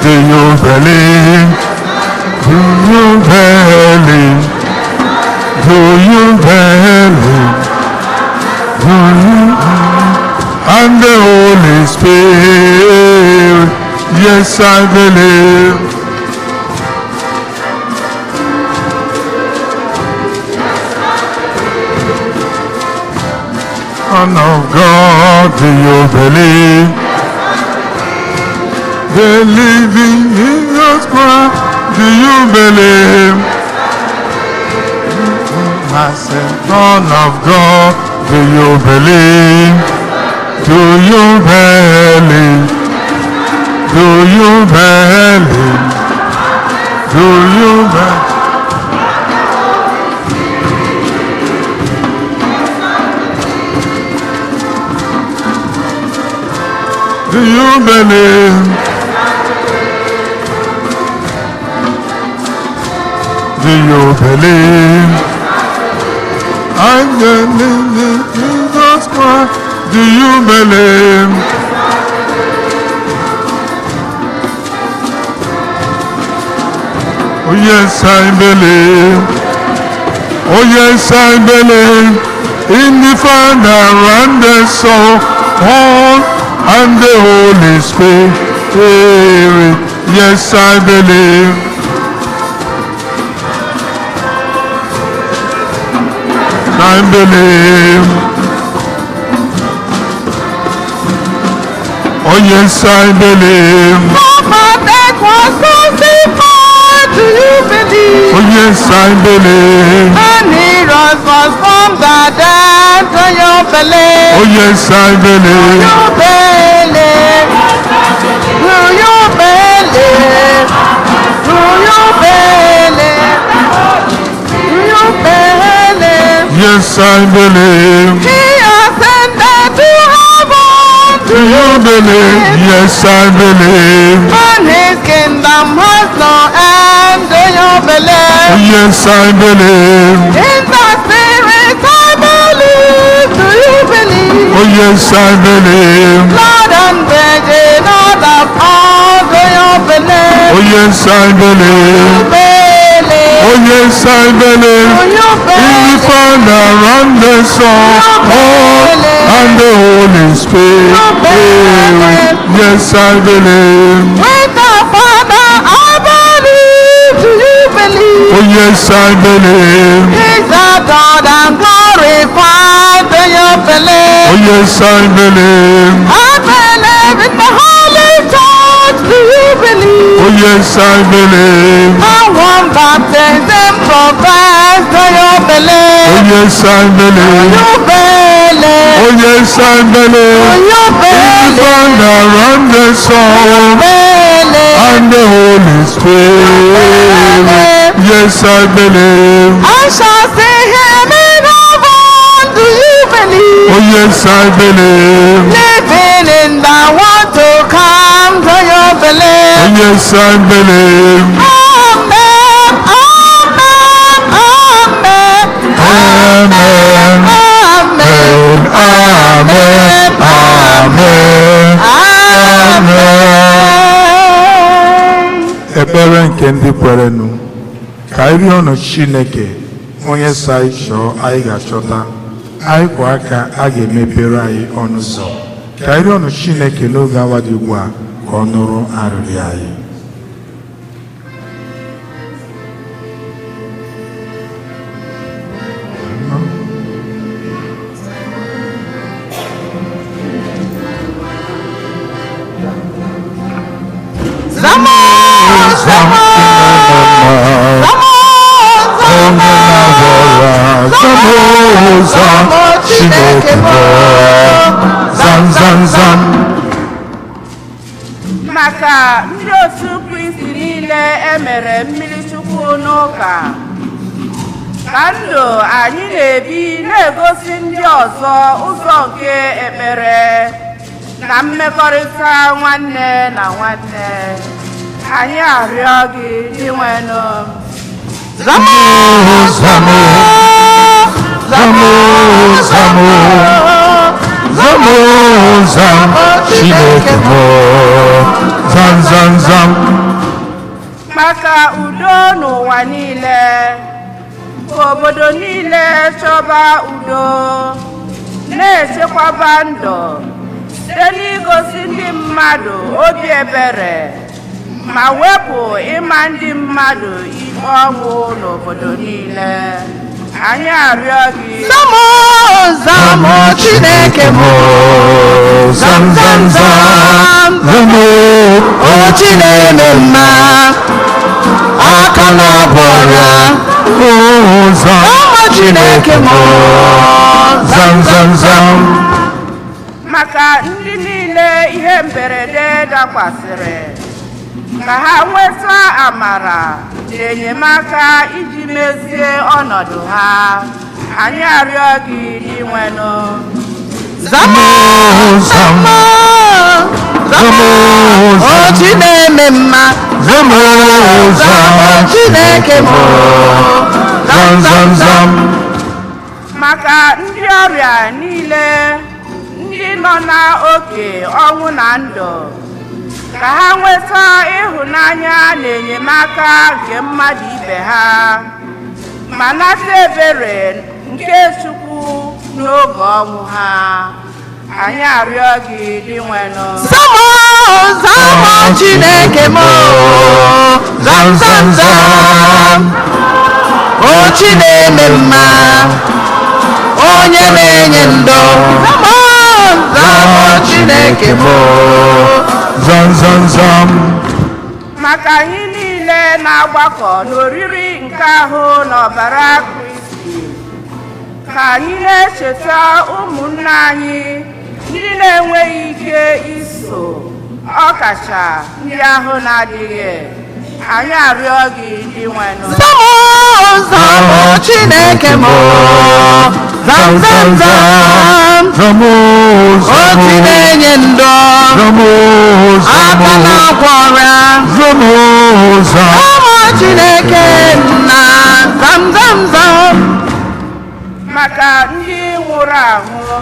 Do you believe? Do you believe? Do you believe? Do you believe? And the Holy Spirit. Yes, I believe. Son of God, do you believe? Believe in Jesus Christ, do you believe? I said, Son of God, do you believe? Do you believe? Do you believe? Do you believe? Do you believe? Do you believe? I believe in Jesus Christ. Do you believe? Oh yes, I believe. Oh yes, I believe in the Father and the Son and the Holy Spirit. Yes, I believe. I believe. Oh yes, I believe. Do you believe? Oh yes, I believe. And he was from the dead. Do you believe? Oh yes, I believe. Do you believe? Do you believe? Do you believe? Do you believe? Yes, I believe. He ascended to heaven. Do you believe? Yes, I believe. And his kingdom has no end. Do you believe? Oh yes, I believe. In the spirit I believe. Do you believe? Oh yes, I believe. Lord and Virgin, all of all. Do you believe? Oh yes, I believe. Believe. Oh yes, I believe. Do you In the believe? Father and the Son and the Holy Spirit. Yes, I believe. With the Father I believe. Do you believe? Oh yes, I believe. He's adored and glorified. Do you believe? Oh yes, I believe. I believe in the Holy Church. Do you believe? Oh yes, I believe. I want baptism profess. Do you believe? Oh yes, I believe. You believe? Oh yes, I believe. You In the believe? Father and the Son and the Holy Spirit. Yes, I believe. I shall see him in heaven. Do you believe? Oh, yes, I believe. Living in the world to come. Do you believe? Oh, yes, I believe. Amen. Amen. Amen. Amen. Amen. Amen. Amen. Ekpere nke ndị kwerenụ ka anyị rịọ ọnụ Chineke onye sa anyị chọọ anyị ga-achọta, anyị kwa aka a ga-emepere anyị ọnụ ụzọ. Ka anyị rịọ ọnụ Chineke n'oge awa dị ugbu a ka ọ nụrụ arịrịọ anyị. maka ndị otu Kristi niile emere mmiri Chukwu n'ụka ka ndụ anyị na-ebi na-egosi ndị ọzọ ụzọ nke ekpere na mmekọrịta nwanne na nwanne. Anyị arịọ gị dị nwenụ. Zamo, zamo, zamo, zamo, zamo, zam, Chineke mo, zam, zam, zam. Maka udo n'ụwa niile, ka obodo niile chọba udo, na-echekwaba ndụ site n'igosi ndị mmadụ obi ebere ma wepụ ịma ndị mmadụ ikpe ọnwụ n'obodo niile. Anyị arịọ gị. Zamo, zamo, Chineke mo, zam, zam, zam, Zamo, o Chineke mma, aka na-abọra, oh, zam, zamo, Chineke mo, zam, zam, zam. Maka ndị niile ihe mberede dakwasịrị, ka ha nweta amara na enyemaka iji mezie ọnọdụ ha. Anyị arịọ gị dị nwenụ. zamo, zamo, zamo, o Chineke mma, Zamo, zamo, Chineke mo, zam, zam, zam. Maka ndị ọrịa niile, ndị nọ n'oke ọnwụ na ndụ, ka ha nweta ịhụnanya na enyemaka nke mmadụ ibe ha, ma nata ebere nke Chukwu n'oge ọnwụ ha. Anyị arịọ gị dị nwenụ. zamo, zamo, Chineke mo, zam, zam, zam, o Chineke mma, onye na-enye ndụ, zamo, zamo, Chineke mo, Zam, zam, zam. Maka anyị niile na-agbakọ n'oriri nke ahụ n'ọbara Kristi, ka anyị na-echeta ụmụnne anyị ndị na-enweghị ike iso, ọkacha ndị ahụ na-adịghị. Anyị arịọ gị dị nwenụ. zamo, zamo, Chineke mo, zam, zam, zam, Zamo, otu na-enye ndụ, Zamo, aka na-agwọ ọrịa, Zamo, zam. zamo, Chineke nna, zam, zam, zam. Maka ndị nwụrụ anwụ,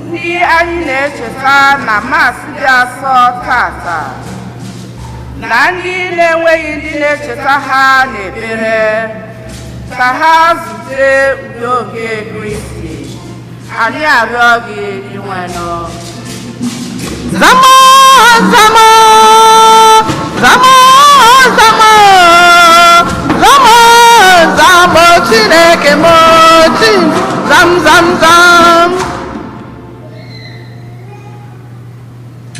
ndị anyị na-echeta na Mass dị asọ tata, na ndị na-enweghị ndị na-echeta ha n'ekpere, ka ha zute udo nke Kristi. Anyị arịọ gị dị nwenụ. Zamo, zamo, zamo, zamo, zamo, zamo, Chineke mo, zam, zam, zam.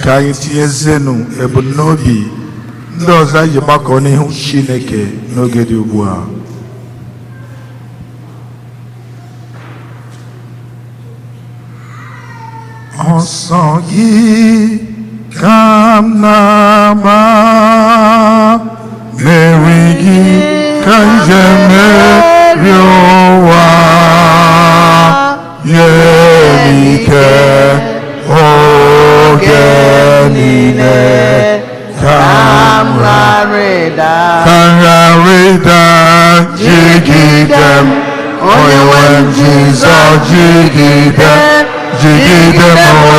Ka anyị tinyezienụ ebumnobi ndị ọzọ anyị ji gbakọ n'ihu Chineke n'oge dị ugbu a. Ọsọ gị Come now, Mary, can you marry Jigidem, Oyewem Jesus, Jigidem, oh,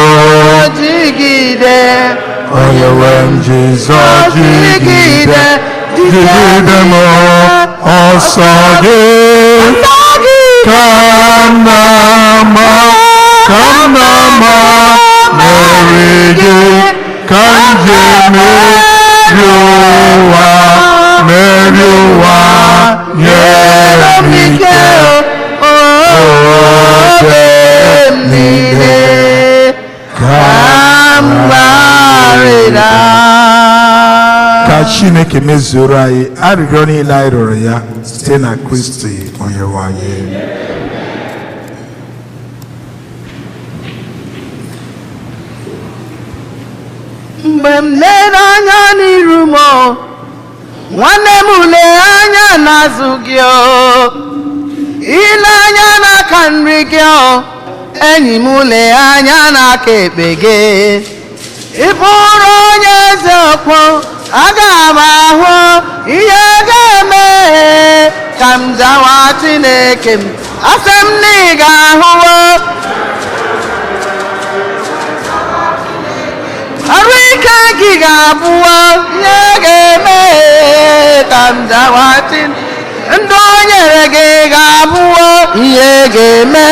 Jigidem, Oyewem Jesus, Jigidem, oh, Osage, Kanama, Mary, Kanjeme, Meriwa, Yeremike, Demnide, Kamlarida. Ka Chineke mezuru anyị arịrịọ niile anyị rịọrọ ya site na Kristi Onyenwe anyị. Mgbe m lere anya n'iru m, nwanne m lee anya n'azụ gị, ile anya n'aka nri gị, enyi m lee anya n'aka ekpe gị. Ị bụrụ onye eziokwu, aga m ahụ ihe ga-eme ka m jawa Chineke m, asị m na ị ga-ahụwo ọrụ ike gị ga-abụwo ihe ga-eme ka m jawa Chineke. Ndụ o nyere gị ga-abụwo ihe ga-eme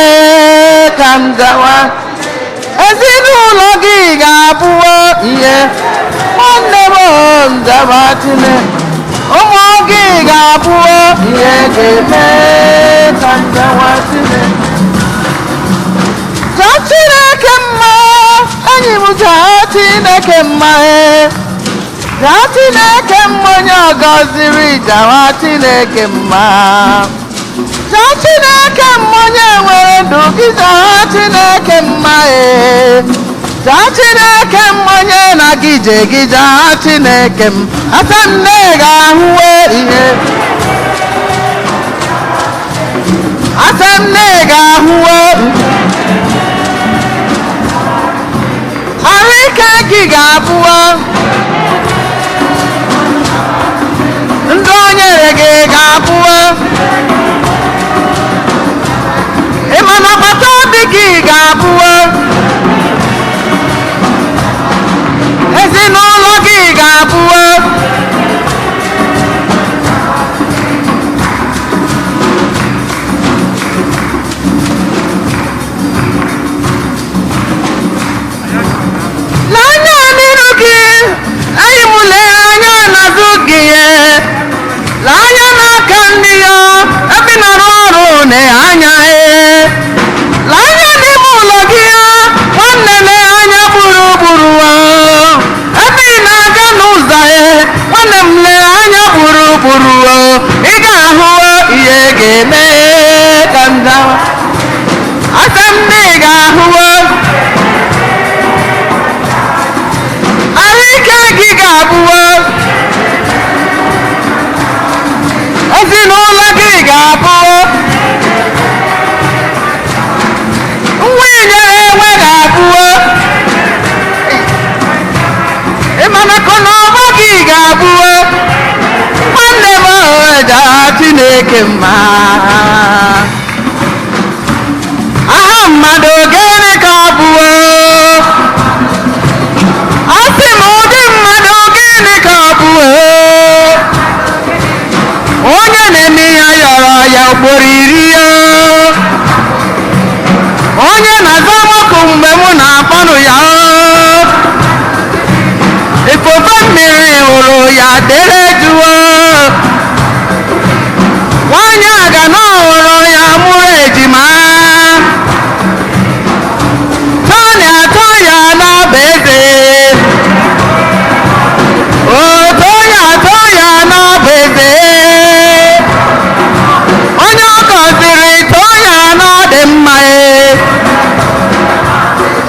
ka m jawa. Ezinụlọ gị ga-abụwo ihe nwanne m jawa Chineke. Ụmụ gị ga-abụwo ihe ga-eme ka m jawa Chineke. Jaa Chineke mma, enyi m, jaa Chineke mma, jaa Chineke mma, onye ọ gọziri, jawa Chineke mma. Jaa Chineke mma, onye nwere ndụ gị, jaa Chineke mma, jaa Chineke mma, onye na-aga ije gị, jaa Chineke m. Asị m na ị ga-ahụwe ihe, asị m na ị ga-ahụwe ọrụ ike gị ga-abụwo ndụ o nyere gị ga-abụwo ịma na agbata obi gị ga-abụwo ezinụlọ gị ga-abụwo n'anya n'iru gị, anyị m lee anya n'azụ gị, lee anya n'aka ndị ya ebe na-arụ ọrụ na-anya, lee anya n'ime ụlọ gị, nwanne, lee anya gburugburu ebe ị na-aga n'ụzọ, nwanne m, lee anya gburugburu, ị ga-ahụ ihe ga-eme ka m dawa. Asị m na ị ga-ahụwo gị ga-abụwo ezinụlọ gị ga-abụwo nwa inyere enwe ga-abụwo ịmanakọ n'ọgbọ gị ga-abụwo nwanne m jaa Chineke mma. Aha mmadụ gịnị ka ọ bụwo? Asị m ụdị mmadụ gịnị ka ọ bụ? Onye na-eme ya yọrọ ya ugboro 10, onye na-aza nwoke mgbe mụ na-akpọnụ ya, ifufe mmiri hụrụ ya dere jụọ, nwanyị aga na ọhụrụ ya mụrụ ejima, Tony atọ ya n'ọba eze, onye ọ gọziri too ya n'ọdị mma,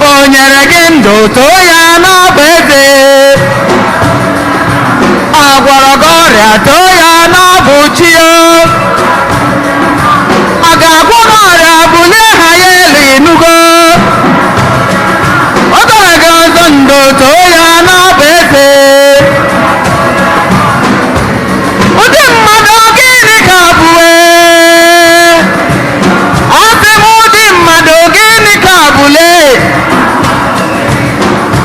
o nyere gị ndụ too ya n'ọba eze, chi ya a ga-agwọ n'ọrịa bulie ha ya elu inugo ọ gara gị ọzọ ndụ too ya n'ọbụ eze ụdị mmadụ gịnị ka bụwe asị m ụdị mmadụ gịnị ka bụle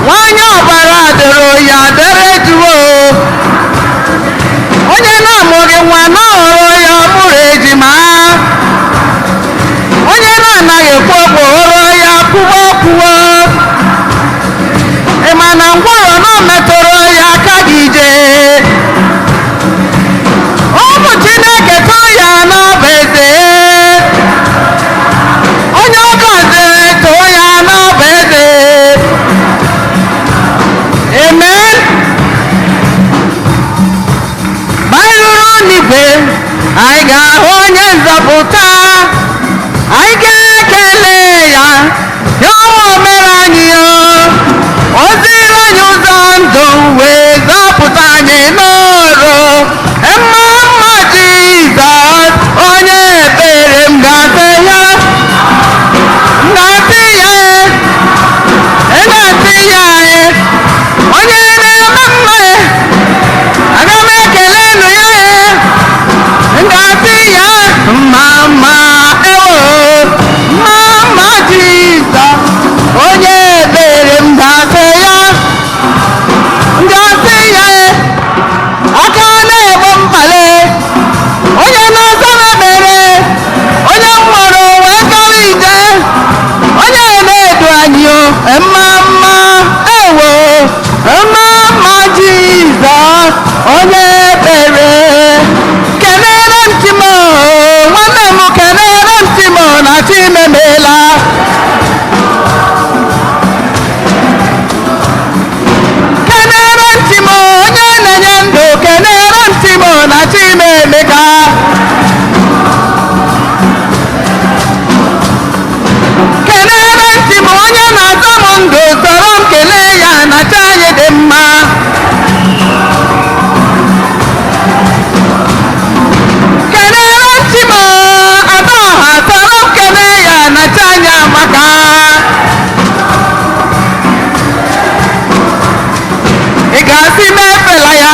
nwanyị ọbara doro ya dere juo onye na-amụghị nwa n'ọhụrụ ya mụrụ ejima onye na-anaghị ekwu okwu hụrụ ya kwuo kwuo ịma na ngwọrọ na o metụrụ ya aka gị ije ụmụ Chineke too ya n'ọbụ eze onye ọ gọziri too ya n'ọbụ eze amen. Anyị ruru n'igwe anyị ga-ahụ onye nzọpụta anyị ga-ekele ya ya ọnwa mere anyị o ziri anyị ụzọ ndụ wee zọpụta anyị n'ọrụ mma mma Jizọs onye ebere m ga-asị ya onye na-eme mma aga m ekele nụ ya ngazi ya mma ewo mma Jizọs onye ebere m ga-asị ya ngazi ya aka na-egbo mkpale onye na-aza m ekpere onye nwere wee gawa ije onye na-edu anyị mma ewo mma Jizọs onye ekpere kenere ntimo nwanne m kenere ntimo na chimemela kenere ntimo onye na-enye ndụ kenere ntimo na chimemeka kenere ntimo onye na-azọ m ndụ sọrọ m kelee ya na chi anyị dị mma kenere ntimo Adaọha sọrọ m kelee ya na chi anyị amaka ị ga-asị m efela ya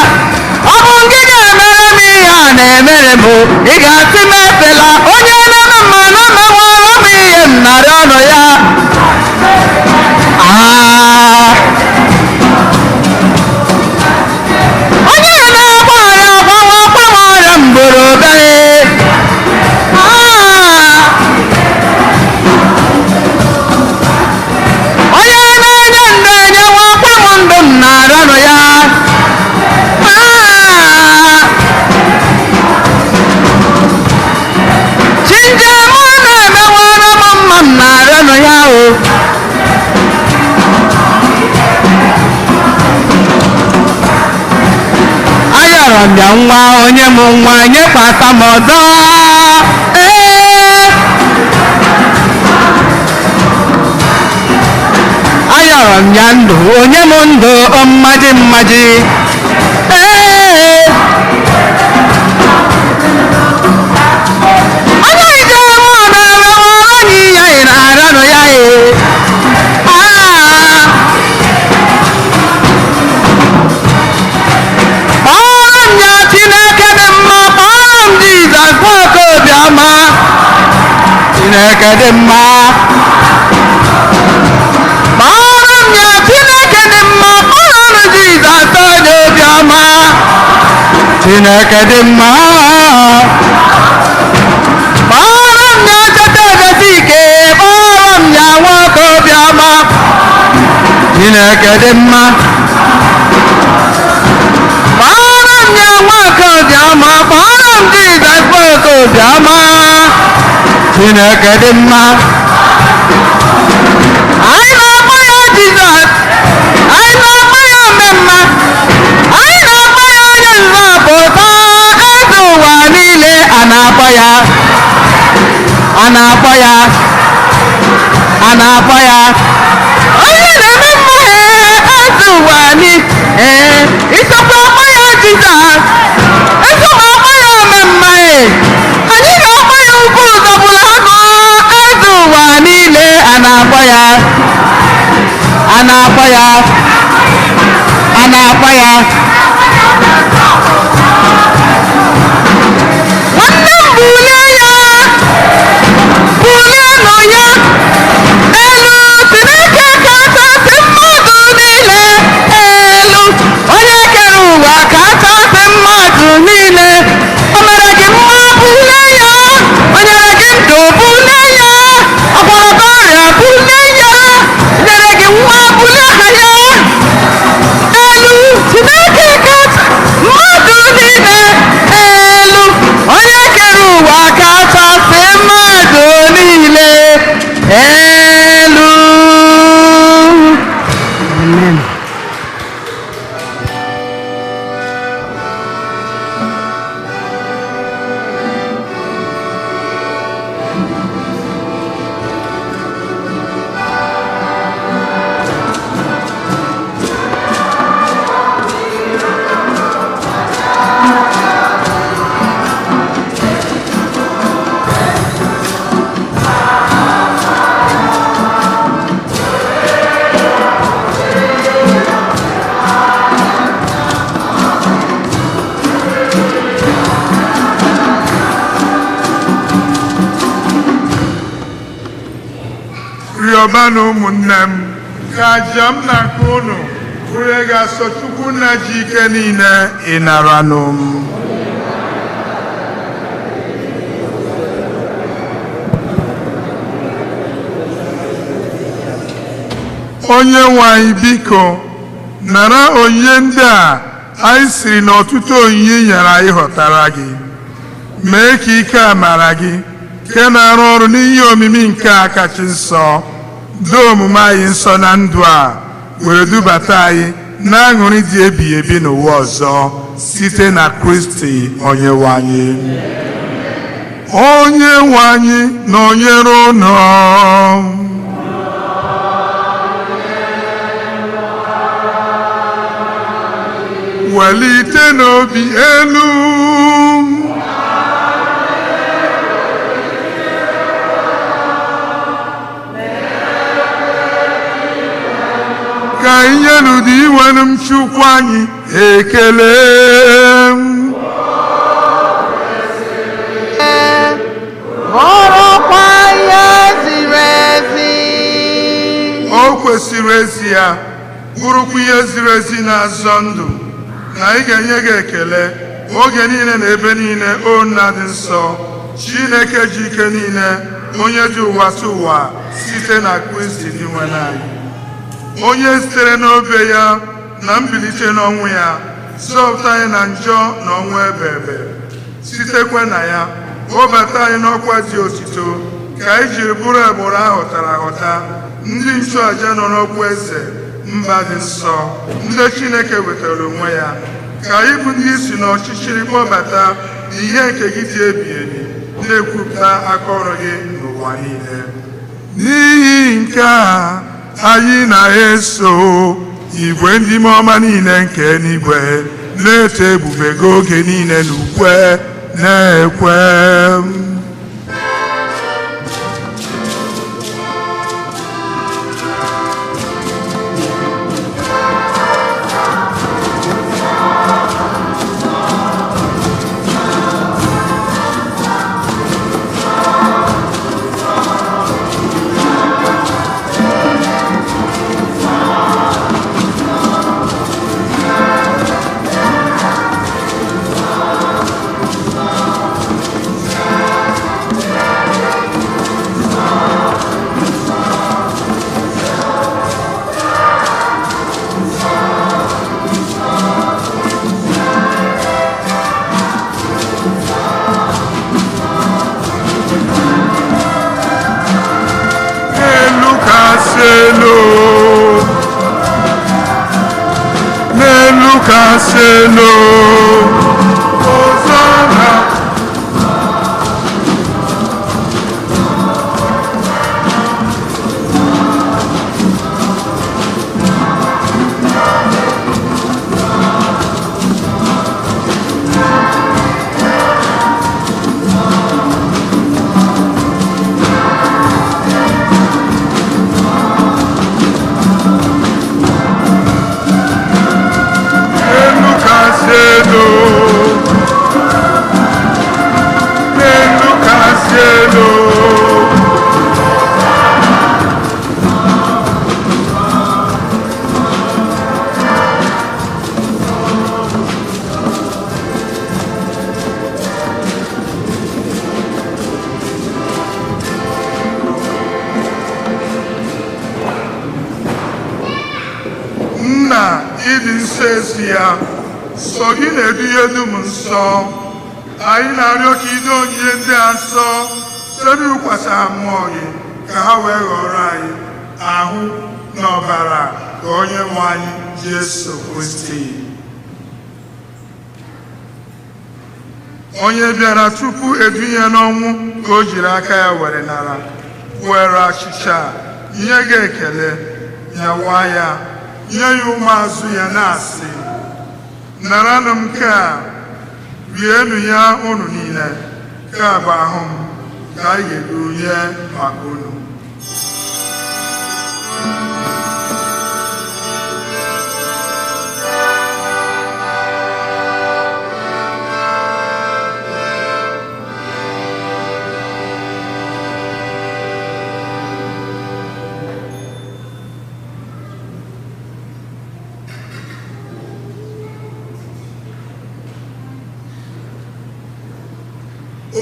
ọ bụ gị ga-emere m ihe a na-emere m ị ga-asị m efela onye na-eme mma na mewara m ihe m narị ọnụ ya onye na-agba ọrịa gbanwe ọrịa mgborobere onye na-enye ndụ enyewa ọkpụrụ ndụ m na-arịọnụ ya chinjem na-emewara m mma m na-arịọnụ ya o ayọrọ m ya nwa onye m nwa nyekwasa m ọzọ ayọrọ m ya ndụ onye m ndụ mmaji mmaji onye ije m na-arịọrọ anyị ya ị na-arịọnụ ya kpọrọ m ya Chineke dị mma kpọrọ m Jizọs nwoke obiọma Chineke dị mma kpọrọ m ya Chineke dị mma kpọrọ m Jizọs onye obiọma Chineke dị mma kpọrọ m ya cheta ebesi ike kpọrọ m ya nwoke obiọma Chineke dị mma kpọrọ m ya nwoke obiọma kpọrọ m Jizọs nwoke obiọma Chineke dị mma anyị na-akpọ ya Jizọs anyị na-akpọ ya omemma anyị na-akpọ ya onye nzọpụta eze ụwa niile a na-akpọ ya onye na-eme mmehie eze ụwa niile isokwa akpọ ya Jizọs isokwa akpọ ya omemma na-akpọ ya a na-akpọ ya a na-akpọ ya nwanne m bulie ya bulienụ ya elu Chineke kachasị mmadụ niile elu onye kere ụwa kachasị mmadụ niile o mere gị mma bulie ya o nyere gị ndụ bulie ya ọ gwọrọ ọrịa bulie ya nyere gị nwa bulie ha ya elu Chineke kacha mmadụ niile elu onye kere ụwa kachasị mmadụ niile elu. Amen. rịọbanụ ụmụnne m ka aja m na-aka unu bụrụ ga-asọ Chukwu nna ji ike niile ịnaranụ m. Onye nwe anyị biko nara onyinye ndị a anyị siri n'ọtụtụ onyinye i nyere anyị ghọtara gị, mee ka ike amara gị nke na-arụ ọrụ n'ihe omimi nke a kacha nsọ doo omume anyị nsọ na ndụ a were dubata anyị na aṅụrị dị ebighị ebi n'ụwa ọzọ site na Kristi onye nwe anyị. Onye nwe anyị nọnyere unu. Welite n'obi elu. Ka ihe n'ụdị iwere m Chukwu anyị ekele. Bụrụkwa ihe ziri ezi. O kwesịrị ezi ya bụrụkwa ihe ziri ezi na-azọ ndụ na ị ga-enye gị ekele oge niile na ebe niile, o nna dị nsọ, Chineke ji ike niile, onye ji ụwa tụ ụwa site na Kristi dị nwe anyị, onye sitere n'obe ya na mbilite n'ọnwụ ya zọpụta anyị na njọ na ọnwụ ebe ebe, sitekwa na ya kpọbata anyị n'ọkwa dị otito ka anyị jiri bụrụ agbụrụ ahụtara ahụta, ndị nchụaja nọ n'okwu eze mba dị nsọ, ndị Chineke wetara onwe ya, ka anyị bụ ndị isi n'ọchịchịrị kpọbata ihe nke gị dị ebighị ebi, na-ekwupụta aka ọrụ gị n'ụwa niile. N'ihi nke a anyị na-eso igwe ndị ime ọma niile nke eluigwe na-eto ebube gị oge niile n'ukwe na-ekwe. Cancelo, Hosanna. nsọ ezi ya sọ gị na-edu ihe dum nsọ anyị na-arịọ ka ide onyinye ndị a nsọ site n'ịkwasị ha mmụọ gị ka ha wee ghọrọ anyị ahụ na ọbara ka onye nwe anyị Jesu Kristi onye bịara tupu edunye n'ọnwụ ka o jiri aka ya were nara were achịcha nye gị ekele nyawa ya nye ya ụmụazụ ya na-asị naranụ m nke a rienụ ya unu niile nke a bụ ahụ m ka anyị ga-eburu nye maka unu.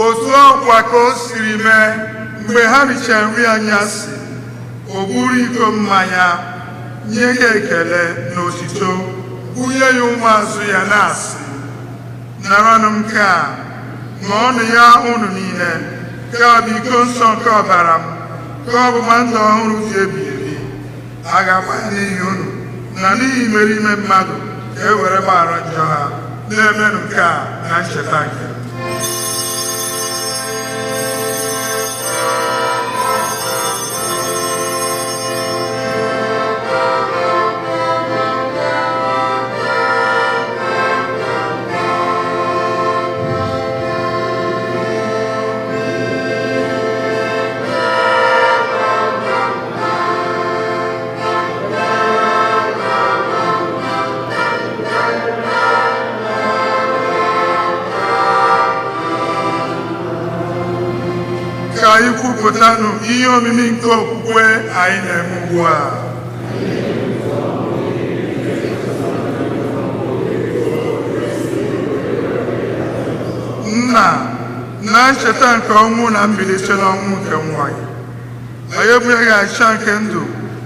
Otu ọkwa ka o siri mee mgbe ha richara nri anyasị o buru iko mmanya nye gị ekele na otito bunye ya ụmụazụ ya na-asị naranụ m nke a ṅụọnụ ya unu niile nke a bụ iko nsọ nke ọbara m ka ọ bụ ndụ ọhụrụ dị ebighị ebi a ga-agba n'ihi unu na n'ihi imerime mmadụ ka e were gbaghara njọ ha na-emenụ nke a na ncheta nke m. Ka anyị kwupụtanụ ihe omimi nke okwukwe anyị na-eme ugbu a. Nna, na ncheta nke ọnwụ na mbilite n'ọnwụ nke nwa gị, anyị ebunyeghị achịcha nke ndụ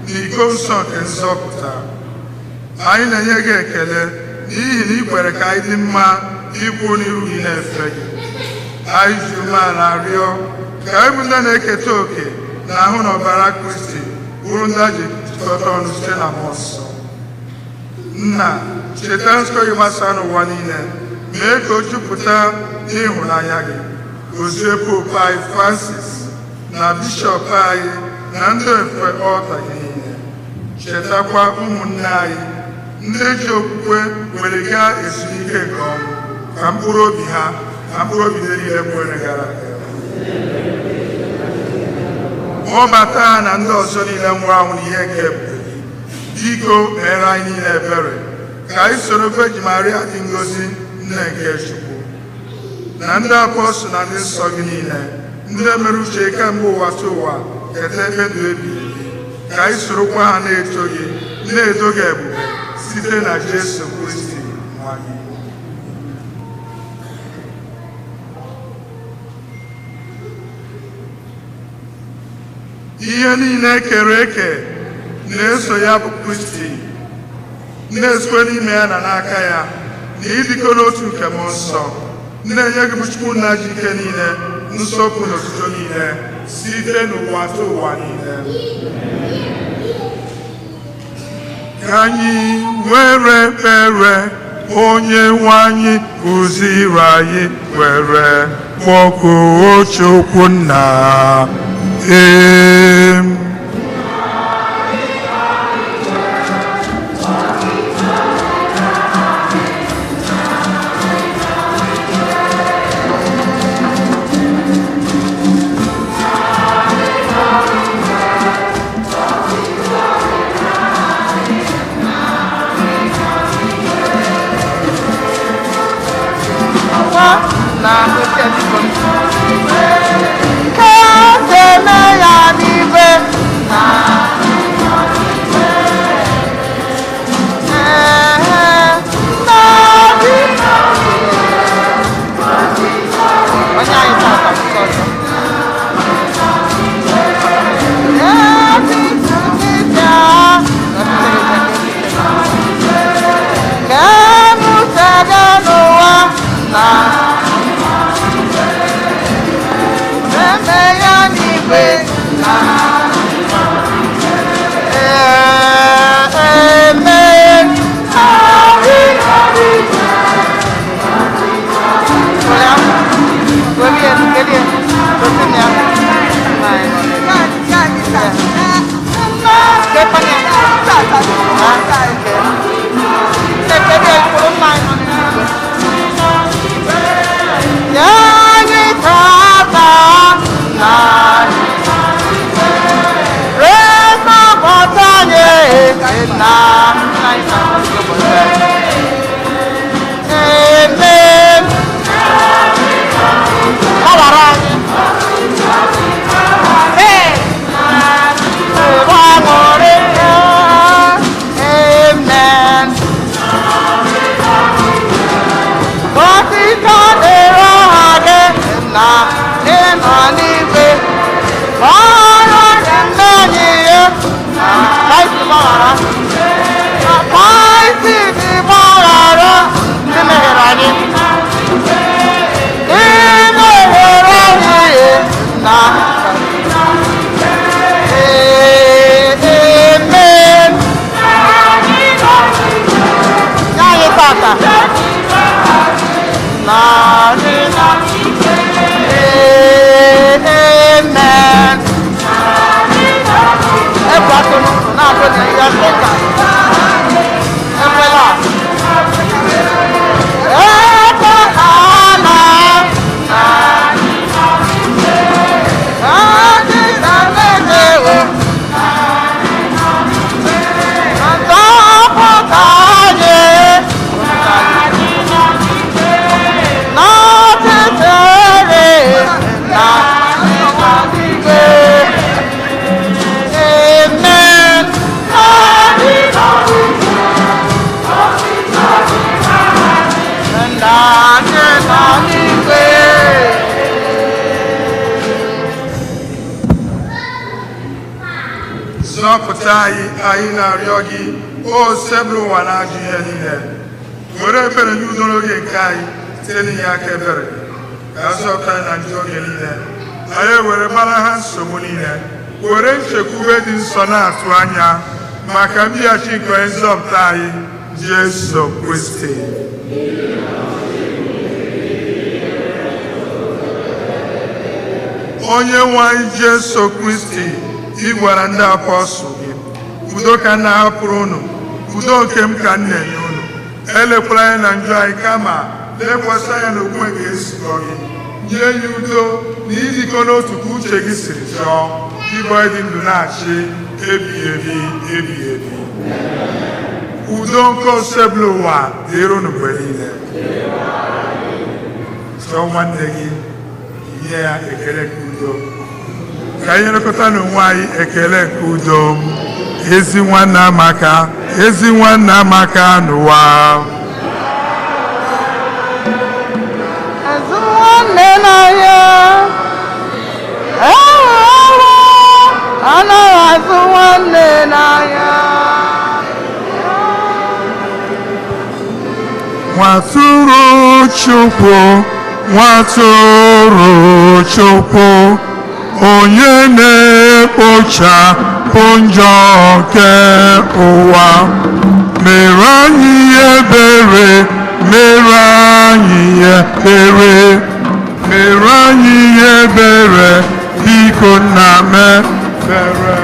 na iko nsọ nke nzọpụta. Anyị na-enye gị ekele n'ihi na ị kwere ka anyị dị mma ikwu n'iru gị na-efe gị. Anyị ji umeala rịọ ka anyị bụ ndị na-eketa oke na ahụ na ọbara Kristi bụrụ ndị a ji jikọta ọnụ site na mmụọ nsọ. Nna, cheta nzukọ gị gbasara n'ụwa niile, mee ka o jupụta n'ịhụnanya gị. Gozie Pope anyị Francis na bishọp anyị na ndị ofufe ọlta gị niile. Chetakwa ụmụnne anyị ndị ji okwukwe were gaa ezumike nke ọnwụ ka mkpụrụ obi ha na mkpụrụ obi niile nwere gara aga. Kpọbata ha na ndị ọzọ niile nwụrụ anwụ n'ihe nke ebube gị. Biko mere anyị niile ebere ka anyị soro Virgin Maria dị ngọzi nne nke Chukwu na ndị apọstụl na ndị nsọ gị niile ndị mere uche kemgbe ụwa tụ ụwa keta ebe ndụ ebighị ebi ka anyị sorokwa ha na-eto gị na-edo gị ebube site na Jesu Kristi nwa gị. Ihe niile kere eke na-eso ya bụ Kristi na-esikwe n'ime ya na n'aka ya na ịdịkọ n'otu nke mmụọ nsọ na-enye gị bụ Chukwu nna ji ike niile nsọpụrụ na otuto niile site n'ụwa tụ ụwa niile. Ka anyị were ekpere onye nwe anyị kụziri anyị were kpọkuo Chukwu nna. Ka Zọpụta anyị na-arịọ gị o sebụrụ ụwa na-ajụ ihe niile were ebere nye udo n'oge nke anyị site n'ihe aka ebere ka zọpụta anyị na ndị oge niile anyị were gbara ha nsogbu niile were nchekwube dị nsọ na-atụ anya maka mbịaghachi nke onye nzọpụta anyị Jesu Kristi. Onye nwe anyị Jesu Kristi, ị gwara ndị apọstụl gị udo ka m na-ahapụrụ unu, udo nke m ka m na-enye unu, elekwala anya na njọ anyị kama lekwasị anya na okwukwe nke ezigbo gị, nye ya udo na idikọ n'otu ka uche gị siri chọọ, ịbụ ịdị ndụ na-achị ebighị ebi ebighị ebi. Udo nke osebụla ụwa dịrị unu mgbe niile. Chọọ nwanne gị nye ya ekele nke udo, ka anyị lekọta n'onwe anyị ekele nke udo. Ezi nwanne amaka, ezi nwanne amaka n'ụwa. Ezi nwanne n'anya, anaghị azụ nwanne n'anya. Nwatụrụ Chukwu, nwatụrụ Chukwu, onye na-ekpochapụ njọ nke ụwa, mere anyị ebere, mere anyị ebere, mere anyị ebere, biko nna m ebere.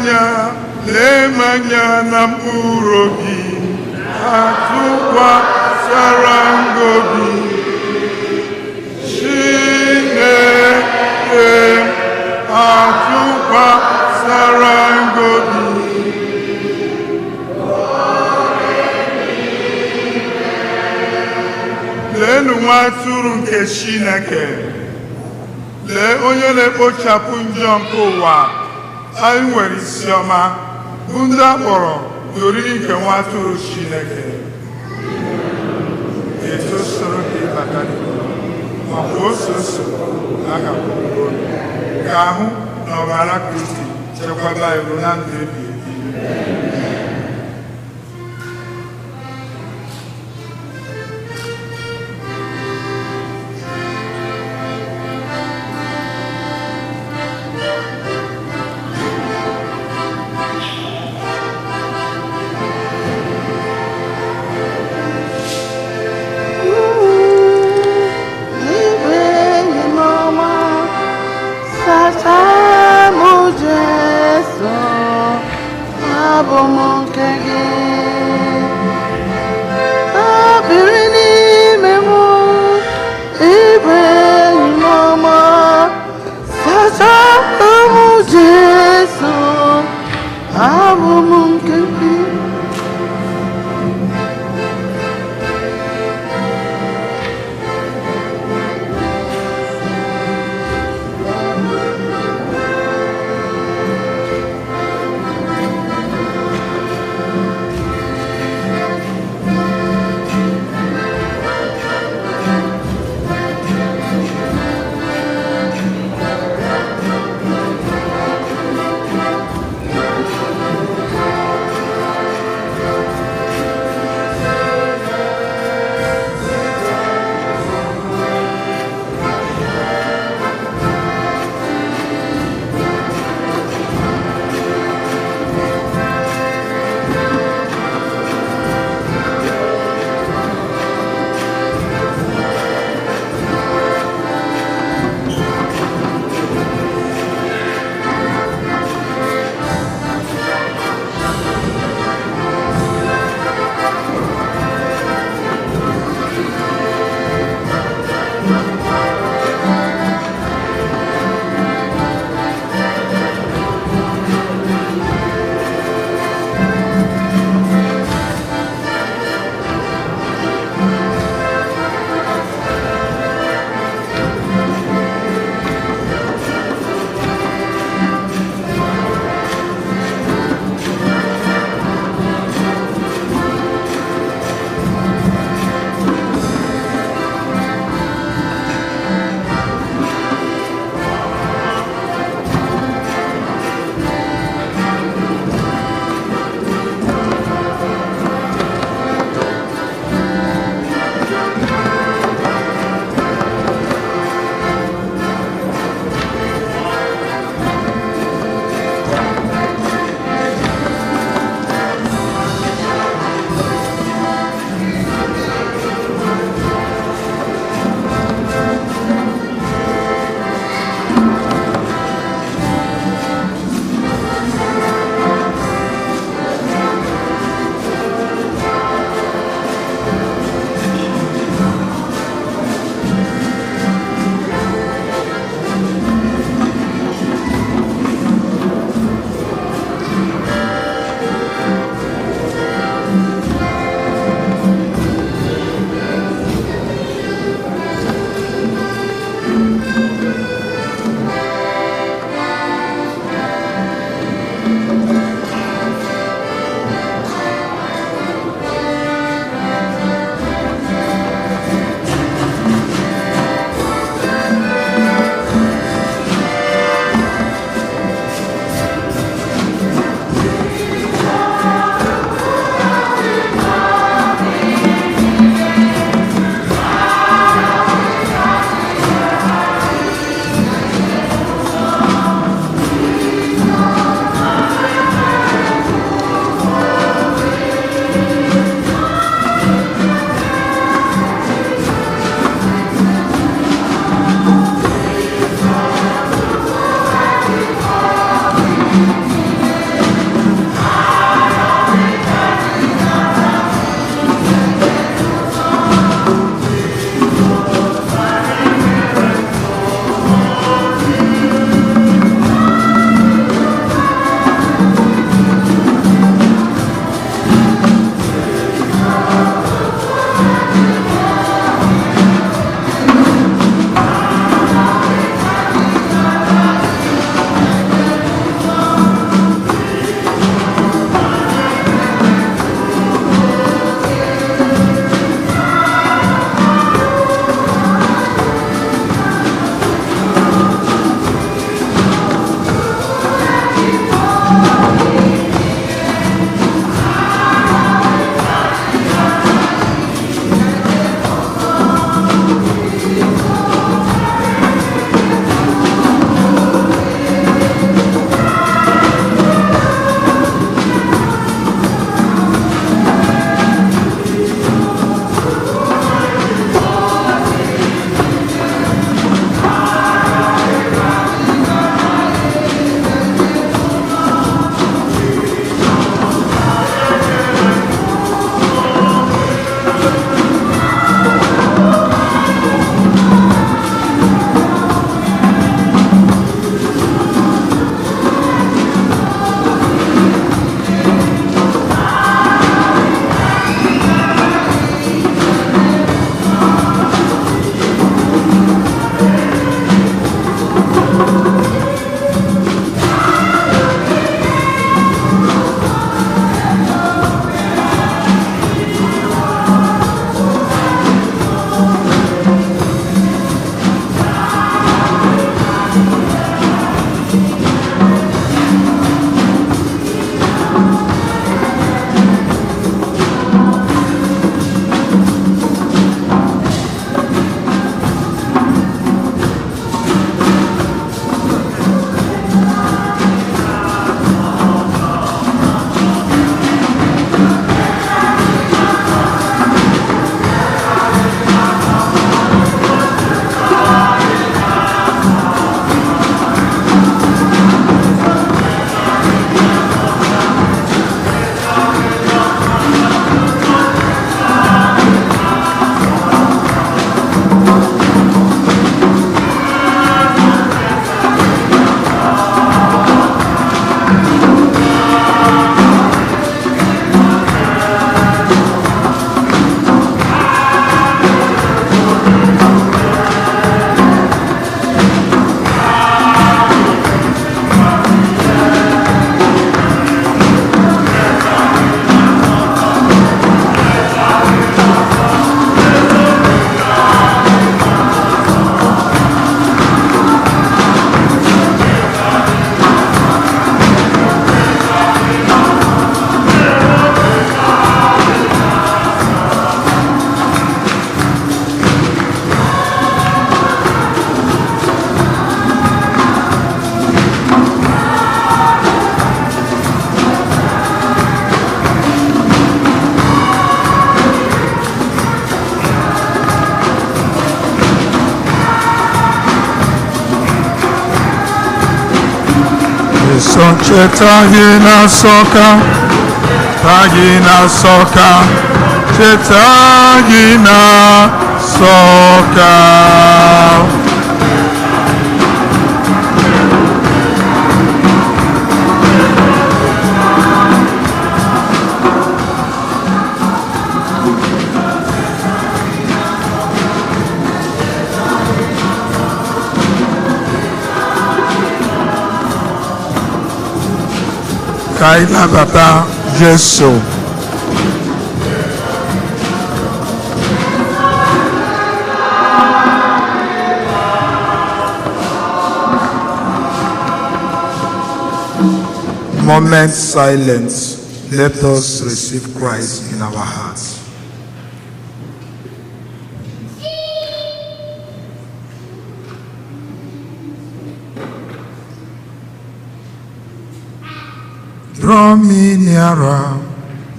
lee m anya na mkpụrụ obi atụkwasara ngobi Chineke atụkwasara ngobi leenụ nwa atụrụ nke Chineke lee onye na-ekpochapụ njọ nke ụwa anyị nwere isi ọma bụ ndị a kpọrọ n'oriri nke nwa atụrụ Chineke etosoro ka ịbata makwa ososo agakwuo ka ahụ na ọbara Kristi chekwaba iwu na ndụ ebighị ebi. Jesu chetagina soka, tagina soka, chetagina soka. Kaila bata Jesu. Moment silence. Let us receive Christ in our hearts. Draw me nearer,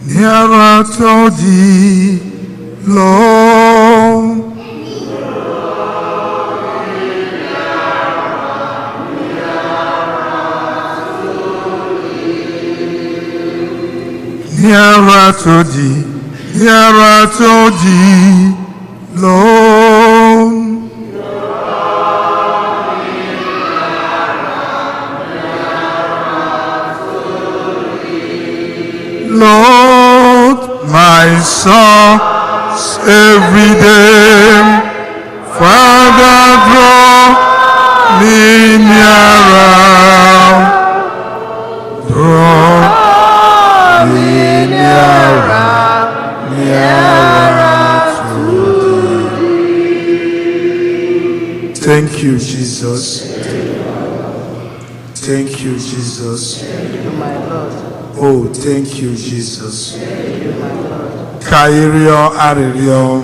nearer to thee, Lord. Nearer to thee, Lord. Lord, my soul every day, Father, draw me nearer, draw me nearer to thee. Thank you, Jesus. Thank you, Jesus. Oh, thank you, Jesus. Kairio Aririo.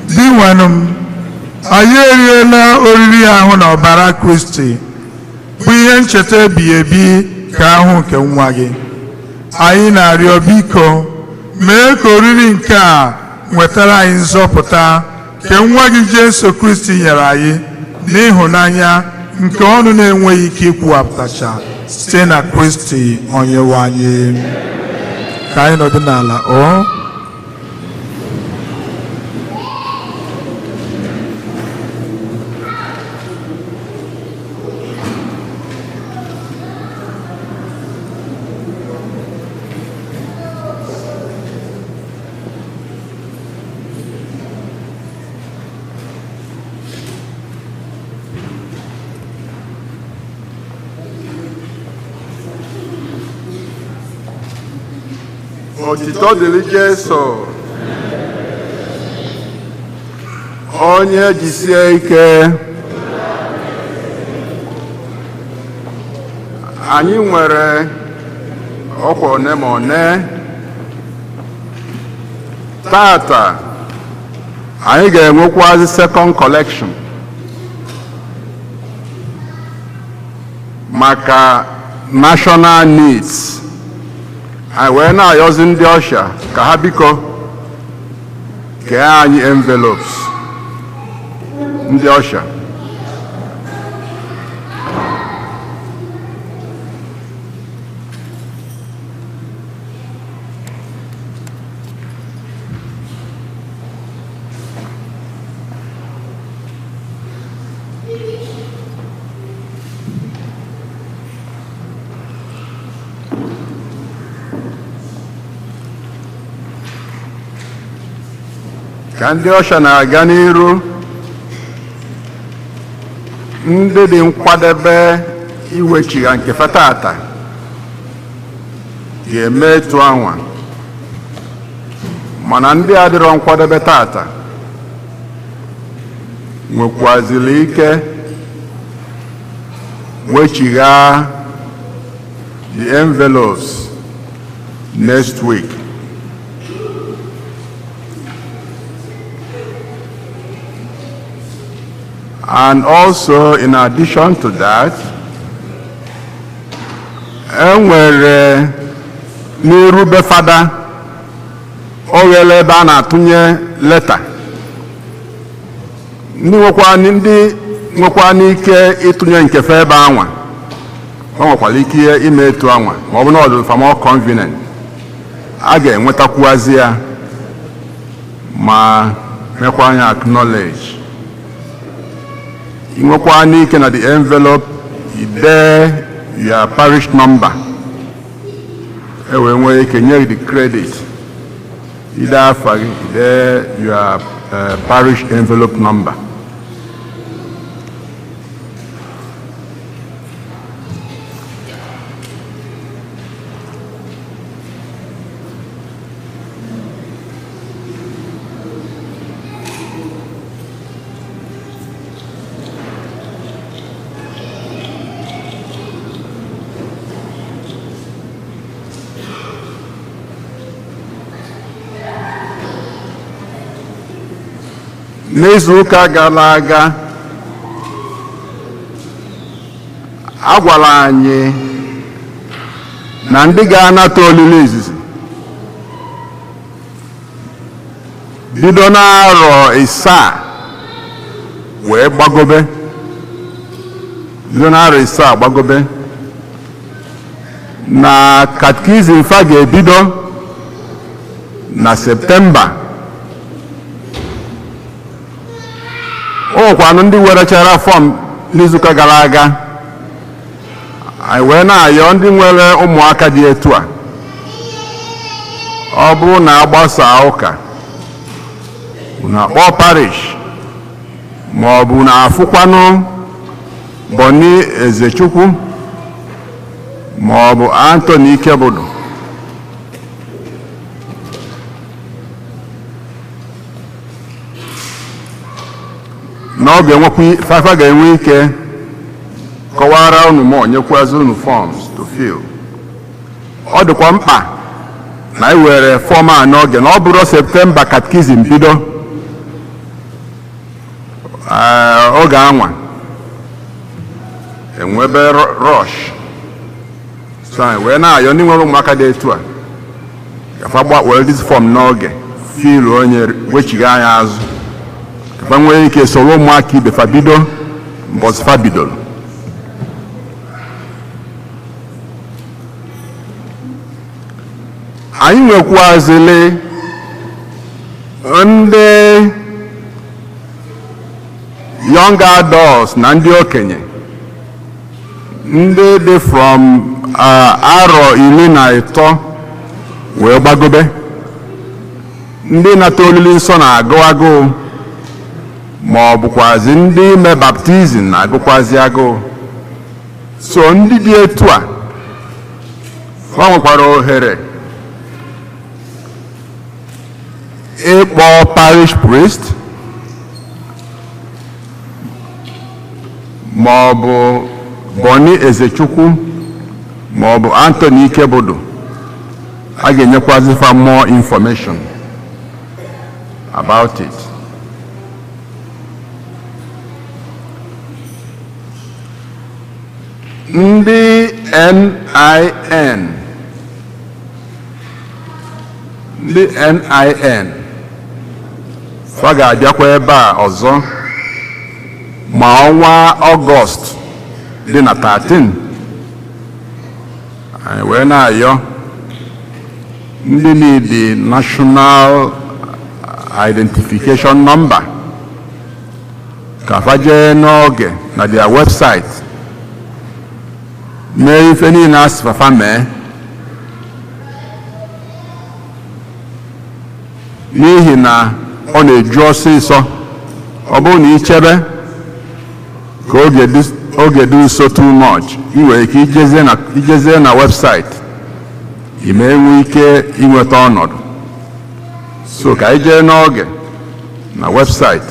Diwanum, ayere na oriri ahụ na ọbara Kristi, bụ ihe ncheta ebi ka ahụ nke nwa gị. Anyị na-arịọ biko, mee ka oriri nke a nwetara anyị nzọpụta, ka nwa gị Jesu Kristi nyere anyị n'ịhụnanya nke ọnụ na-enweghị ike ikwuwapụtacha site na Kristi onyenwe anyị. Ka anyị nọdụ n'ala. Otito dịrị Jesu, onye jisie ike. Anyị nwere ọkwa one ma one. Tata anyị ga-enwekwazi second collection maka national needs. Anyị wee na-ayọzi ndị ọsha ka ha biko kee anyị envelopes ndị ọsha. Ka ndị ọsha na-aga n'iru, ndị dị nkwadebe iwechigha nke fatata ga-eme etu anwa, mana ndị adịrọ nkwadebe tata nwekwazili ike wechigha the envelopes next week. And also, in addition to that, enwere n'irube fada oghele ebe a na-atụnye leta. Ndị nwekwa ndị nwekwa n'ike ịtụnye nkefe ebe anwa ọ nwekwara ike ime etu anwa ma ọ bụ na ọ dị more convenient a ga-enwetakwuazi ya ma mekwa anya acknowledge nwekwa n'ike na the envelope ide your parish number e wee nwee ike nye the credit ide afa gị ide your parish envelope number. N'izuụka gara aga a gwara anyị na ndị ga-anata olili izizi bido n'arọ isaa wee gbagobe na katkizim fa ga-ebido na Septemba. O nwekwanụ ndị werechara fọm n'izuụka gara aga anyị wee na-ayọ ndị nwere ụmụaka dị etu a ọ bụrụ na agbasa ụka unu akpọ parish ma ọ bụ na afụkwanụ Boni Ezechukwu ma ọ bụ Anthony Ikebudu n'oge fafa ga-enwe ike kọwara unu ma nyekwazi unu forms to fill. Ọ dịkwa mkpa na anyị were fọm a n'oge na ọ bụrụ Septemba katkizim bido oge anwa enwebe rush so anyị wee na-ayọ ndị nwere ụmụaka dị etu a gafa were dis fọm n'oge fill onye wechiga anya azụ ka nwee ike soro ụmụaka ibe fa bido mbọsị fa bidoro. Anyị nwekwazili ndị young adults na ndị okenye ndị dị from arọ 13 wee gbagobe ndị nata olili nsọ na-agụ agụụ ma ọ bụkwazi ndị ime baptizim na-agụkwazi agụụ. So ndị dị etu a ha nwekwara ohere ịkpọ parish priest ma ọ bụ Boni Ezechukwu ma ọ bụ Anthony Ikebudu. A ga-enyekwazi fa more information about it. Ndị NIN fa ga-abịakwa ebe a ọzọ ma ọnwa Ọgọst dị na 13. Anyị wee na-ayọ ndị need national identification number ka fa jee n'oge na their website mee ife niile asị fafa mee n'ihi na ọ na-eju ọsịsọ. Ọ bụrụ na ichebe ka oge dị nso too much ị nwere ike ijezie na website ime enwe ike inweta ọnọdụ. So ka anyị jee n'oge na website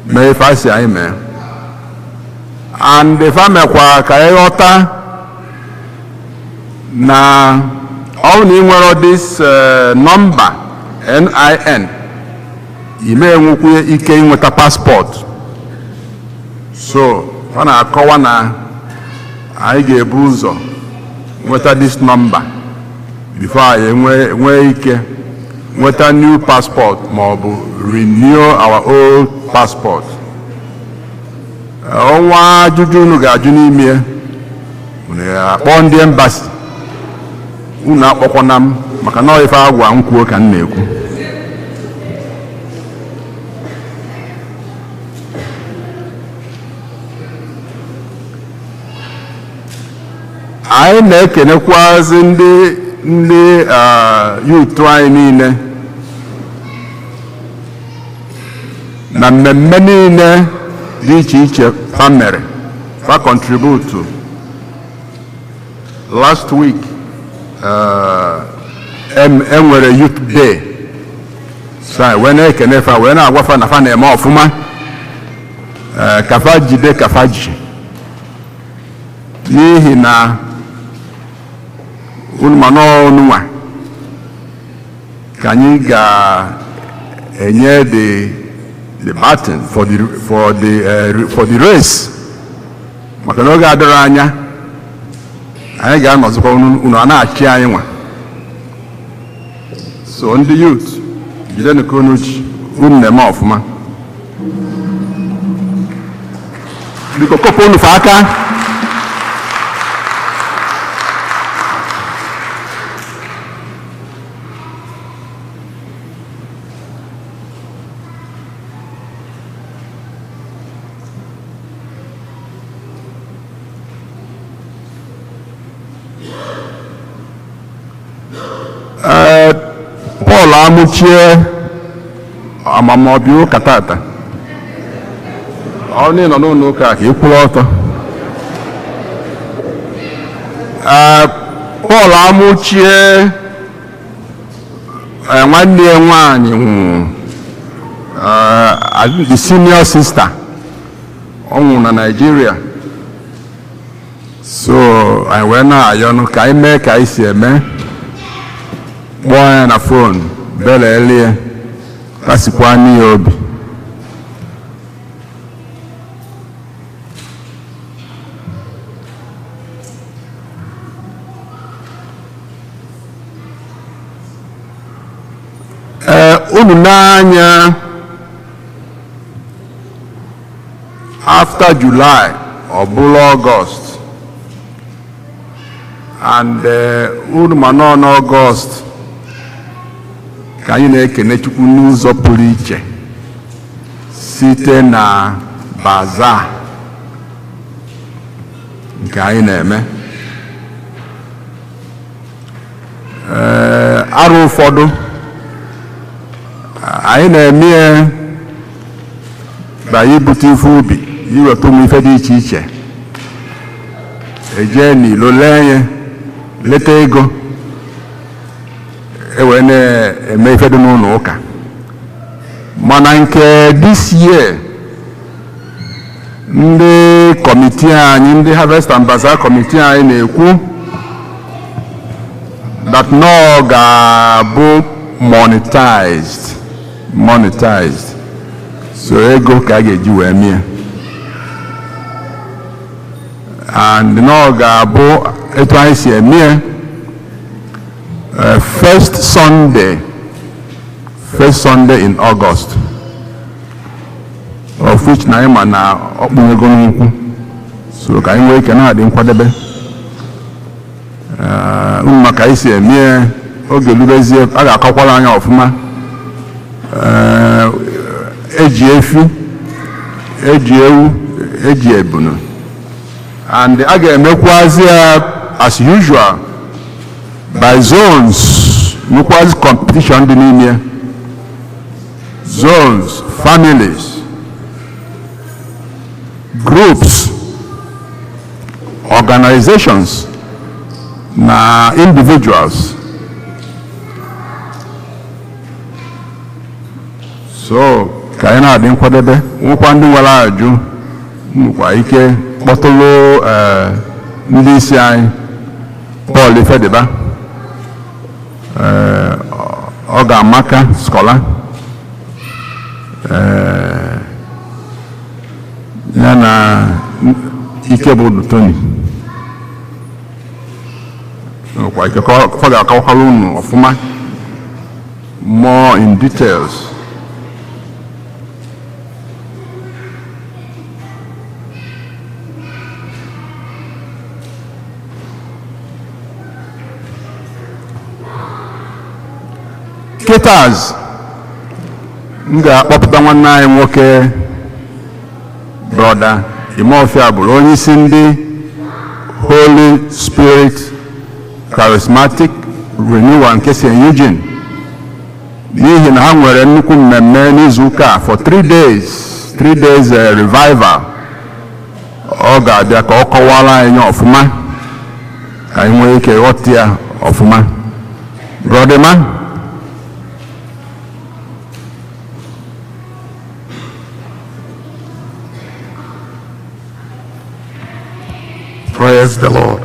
mee ife asị anyị mee and ife mekwa ka anyị ghọta na ọ na ị nwere this nọmba NIN ime enwekwu ike inweta paspọtụ. So ọ na-akọwa na anyị ga-ebu ụzọ nweta this number before anyị nwee ike nweta new passport ma ọ bụ renew our old passport. ọnwa ajụjụ unu ga-ajụ n'ime akpọ ndị embasi unu akpọkwana m maka na ife agwa m kwuo ka m na-ekwu. anyị na-ekenekwazi ndị yutu anyị niile na mmemme niile dị iche iche fa mere fa contribute. Last week enwere youth day, so wee na-ekene fa wee na-agwa fa na fa na-eme ọfụma ka fa jide ka fa ji, n'ihi na unu ma n'ọnụnwa ka anyị ga-enye the baton for the race, maka na oge adịrị anya anyị ga-anọzikwa unu a na-achị anyị nwa. So ndị youth jidenu ka unu na-eme ọfụma, biko kopụ unu fa aka. Paul amụchie amamobi ụka tata, ọ nọ n'ụlọ ụka ka ị kwụrụ ọtọ. Paul amụchie nwanne ya nwaanyị nwụrụ, the senior sister ọ nwụrụ na Nigeria. So anyị wee na-ayọnụ ka anyị mee ka anyị si eme, kpọọ ya na fon belelie kasikwa n'ihe obi. Unu n'anya after July ọ bụrụ August, and unu ma nọ n'August ka anyị na-ekene Chukwu n'ụzọ pụrụ iche site na baza nke anyị na-eme. Arụ ụfọdụ anyị na-eme banye ibute ife ubi, iweta ụmụ ife dị iche iche, eje n'ilo lee ya leta ego, wee na-eme ife dị n'ụlọ ụka. Mana nke this year ndị kọmitii anyị, ndị Harvest and Bazaar kọmitii anyị na-ekwu that no ga-abụ monetized, so ego ka a ga-eji wee mie, and no ga-abụ etu anyị si emie. First Sunday in August, of which na ịma na ọkpụnyego n'ukwu, so ka anyị nwee ike na-adị nkwadebe maka anyị si emie. Oge lubezie a ga-akọkwara anya ọfụma. Eji efi, eji ewu, eji ebunu, and a ga-emekwazi as usual by zones, nwekwazi competition dị n'ime zones, families, groups, organizations na individuals. So ka anyị na-adị nkwadebe. Nwekwa ndị nwere ajụ nwekwa ike kpọtụrụ ndị isi anyị, Paul Ifediba, ọ ga-amaka skola, ya na ike bụ Tony, nwekwa ike ọ ga-akọkwara unu ọfụma more in details. facilitators m ga-akpọpụta nwanne anyị nwoke brọda Imofia bụrụ onye isi ndị Holy Spirit Charismatic Renewal nke St. Eugene, n'ihi na ha nwere nnukwu mmemme n'izu ụka for 3 days revival. Ọ ga-abịa ka ọ kọwara anyị ọfụma ka anyị nwee ike ghọta ya ọfụma. Brother man. Praise the Lord.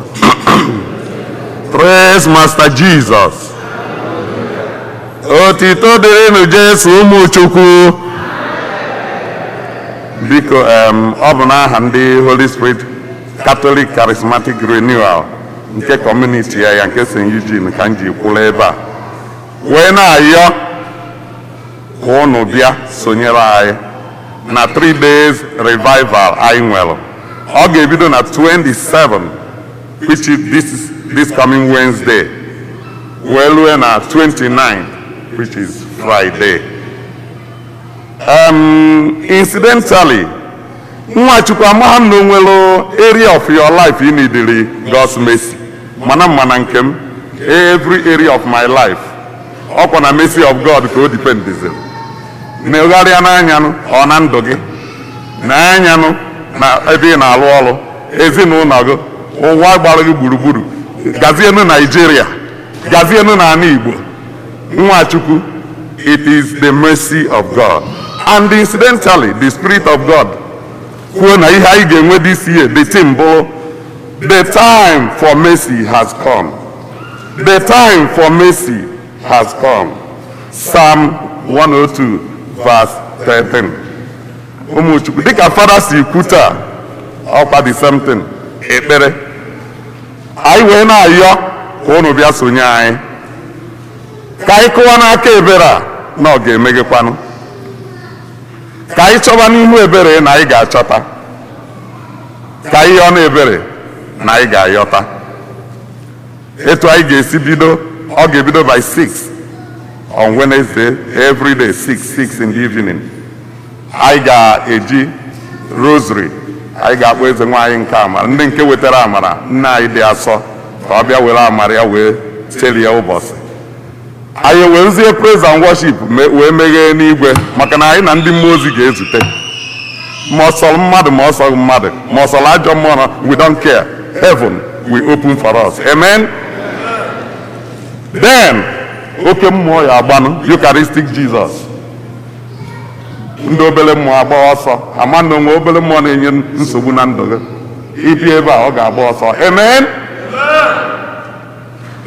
Praise Master Jesus. Otito dịrịnụ Jesu ụmụ Chukwu. Biko ọ bụ n'aha ndị Holy Spirit Catholic Charismatic Renewal nke community ya nke St. Eugene ka m ji kwụrụ ebe a wee na-ayọ ka unu bịa sonyere anyị na 3 days revival anyị nwere. Ọ ga-ebido na 27, which is this coming Wednesday, wee rue na 29, which is Friday. Incidentally, Nwachukwu amagha m na onwere area of your life you need God's mercy. Mana nke m, every area of my life, ọkwa na mercy of God ka o dependizil. Na-egharịa n'anyanụ ọ na ndụ gị, n'anyanụ na ebe ị na-alụ ọrụ, ezinụlọ gị, ụwa gbara gị gburugburu, gazienụ Nigeria, gazienụ n'ala Igbo. Nwachukwu, it is the mercy of God. And incidentally, the Spirit of God, kwuo na ihe anyị ga-enwe this year, the theme bụ, the time for mercy has come. The time for mercy has come. Psalm 102, verse 13. Ụmụchukwu, dịka Fada si kwuta, ọkwa the same thing, ekpere. Anyị wee na-ayọ ka unu bịa sonye anyị. Ka anyị kụwa n'aka ebere a na ọ ga-emegekwanụ. Ka anyị chọba n'ihu ebere na anyị ga-achọta. Ka anyị yọọ n'ebere na anyị ga-ayọta. Etu anyị ga-esi bido, ọ ga-ebido by 6 on Wednesday, every day 6 in the evening. Anyị ga-eji rosary, anyị ga-akpọ eze nwaanyị nke amara, ndị nke wetara amara, nne anyị dị asọ ka ọ bịa were amara ya wee chelie ụbọchị. Anyị werezie praise and worship wee meghee n'igwe maka na anyị na ndị mmụọ ozi ga-ezute. Ma ọ sọrọ mmadụ ma ọ sọrọ mmadụ ma ọ sọrọ ajọ mmụọ, we don't care. Heaven will open for us. Amen. Then oke mmụọ ya agbanụ, Eucharistic Jesus. Ndị obere mmụọ agba ọsọ, ama na onwe obere mmụọ na-enye nsogbu na ndụ gị. Ibi ebe a ọ ga-agba ọsọ. Amen.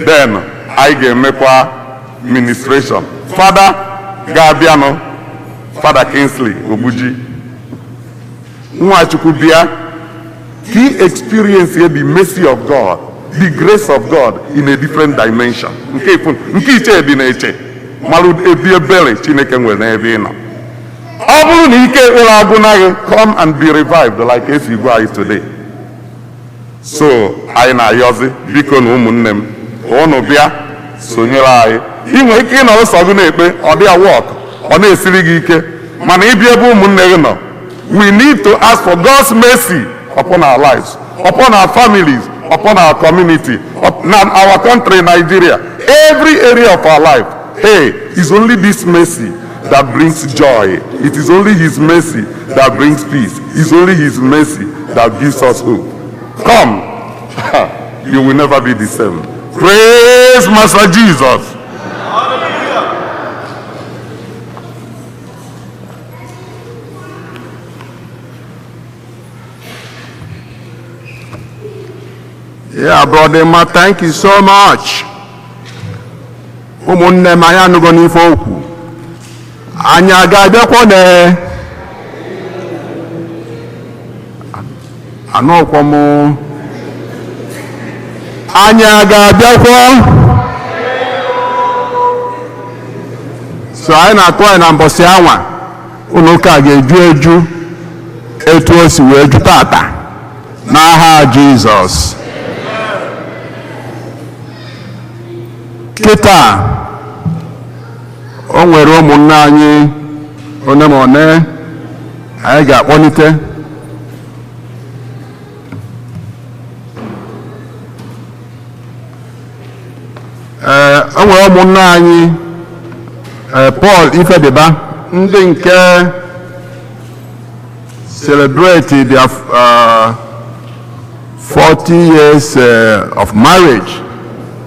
Then anyị ga-emekwa ministration. Father ga-abịanụ, Father Kingsley Ogbuji. Nwachukwu bịa, he experienced the mercy of God, the grace of God in a different dimension. Nke iche dị na-eche, malụ ebi ebere Chineke nwere n'ebe ị nọ. Ọ bụrụ na ike ekpere agwụ na gị, come and be revived like esi gwa anyị today. So anyị na-ayọzi biko na ụmụnne m, unu bịa sonyere anyị. Ị nwere ike ịnọrọ sọ gị na-ekpe, ọ dị work, ọ na-esiri gị ike, mana ịbịa ebe ụmụnne gị nọ. We need to ask for God's mercy upon our lives, upon our families, upon our community, upon our country, Nigeria, every area of our life. Hey, it's only this mercy that brings joy. It is only His mercy that brings peace. It's only His mercy that gives us hope. Come, you will never be the same. Praise Master Jesus. Yeah, Brother Ma, thank you so much. Ụmụnne m anyị anụgo n'ife okwu. Anyị aga-abịakwa na anọkwa m. Anyị aga-abịakwa. So anyị na-atụ anyị na mbọsị anwa. Ụlọ ụka ga-eju eju etu o si wee ju tata. N'aha Jizọs. Kịta o nwere ụmụnne anyị one ma one anyị ga-akpọlite. O nwere ụmụnne anyị Paul Ifediba ndị nke celebrate their 40 years of marriage.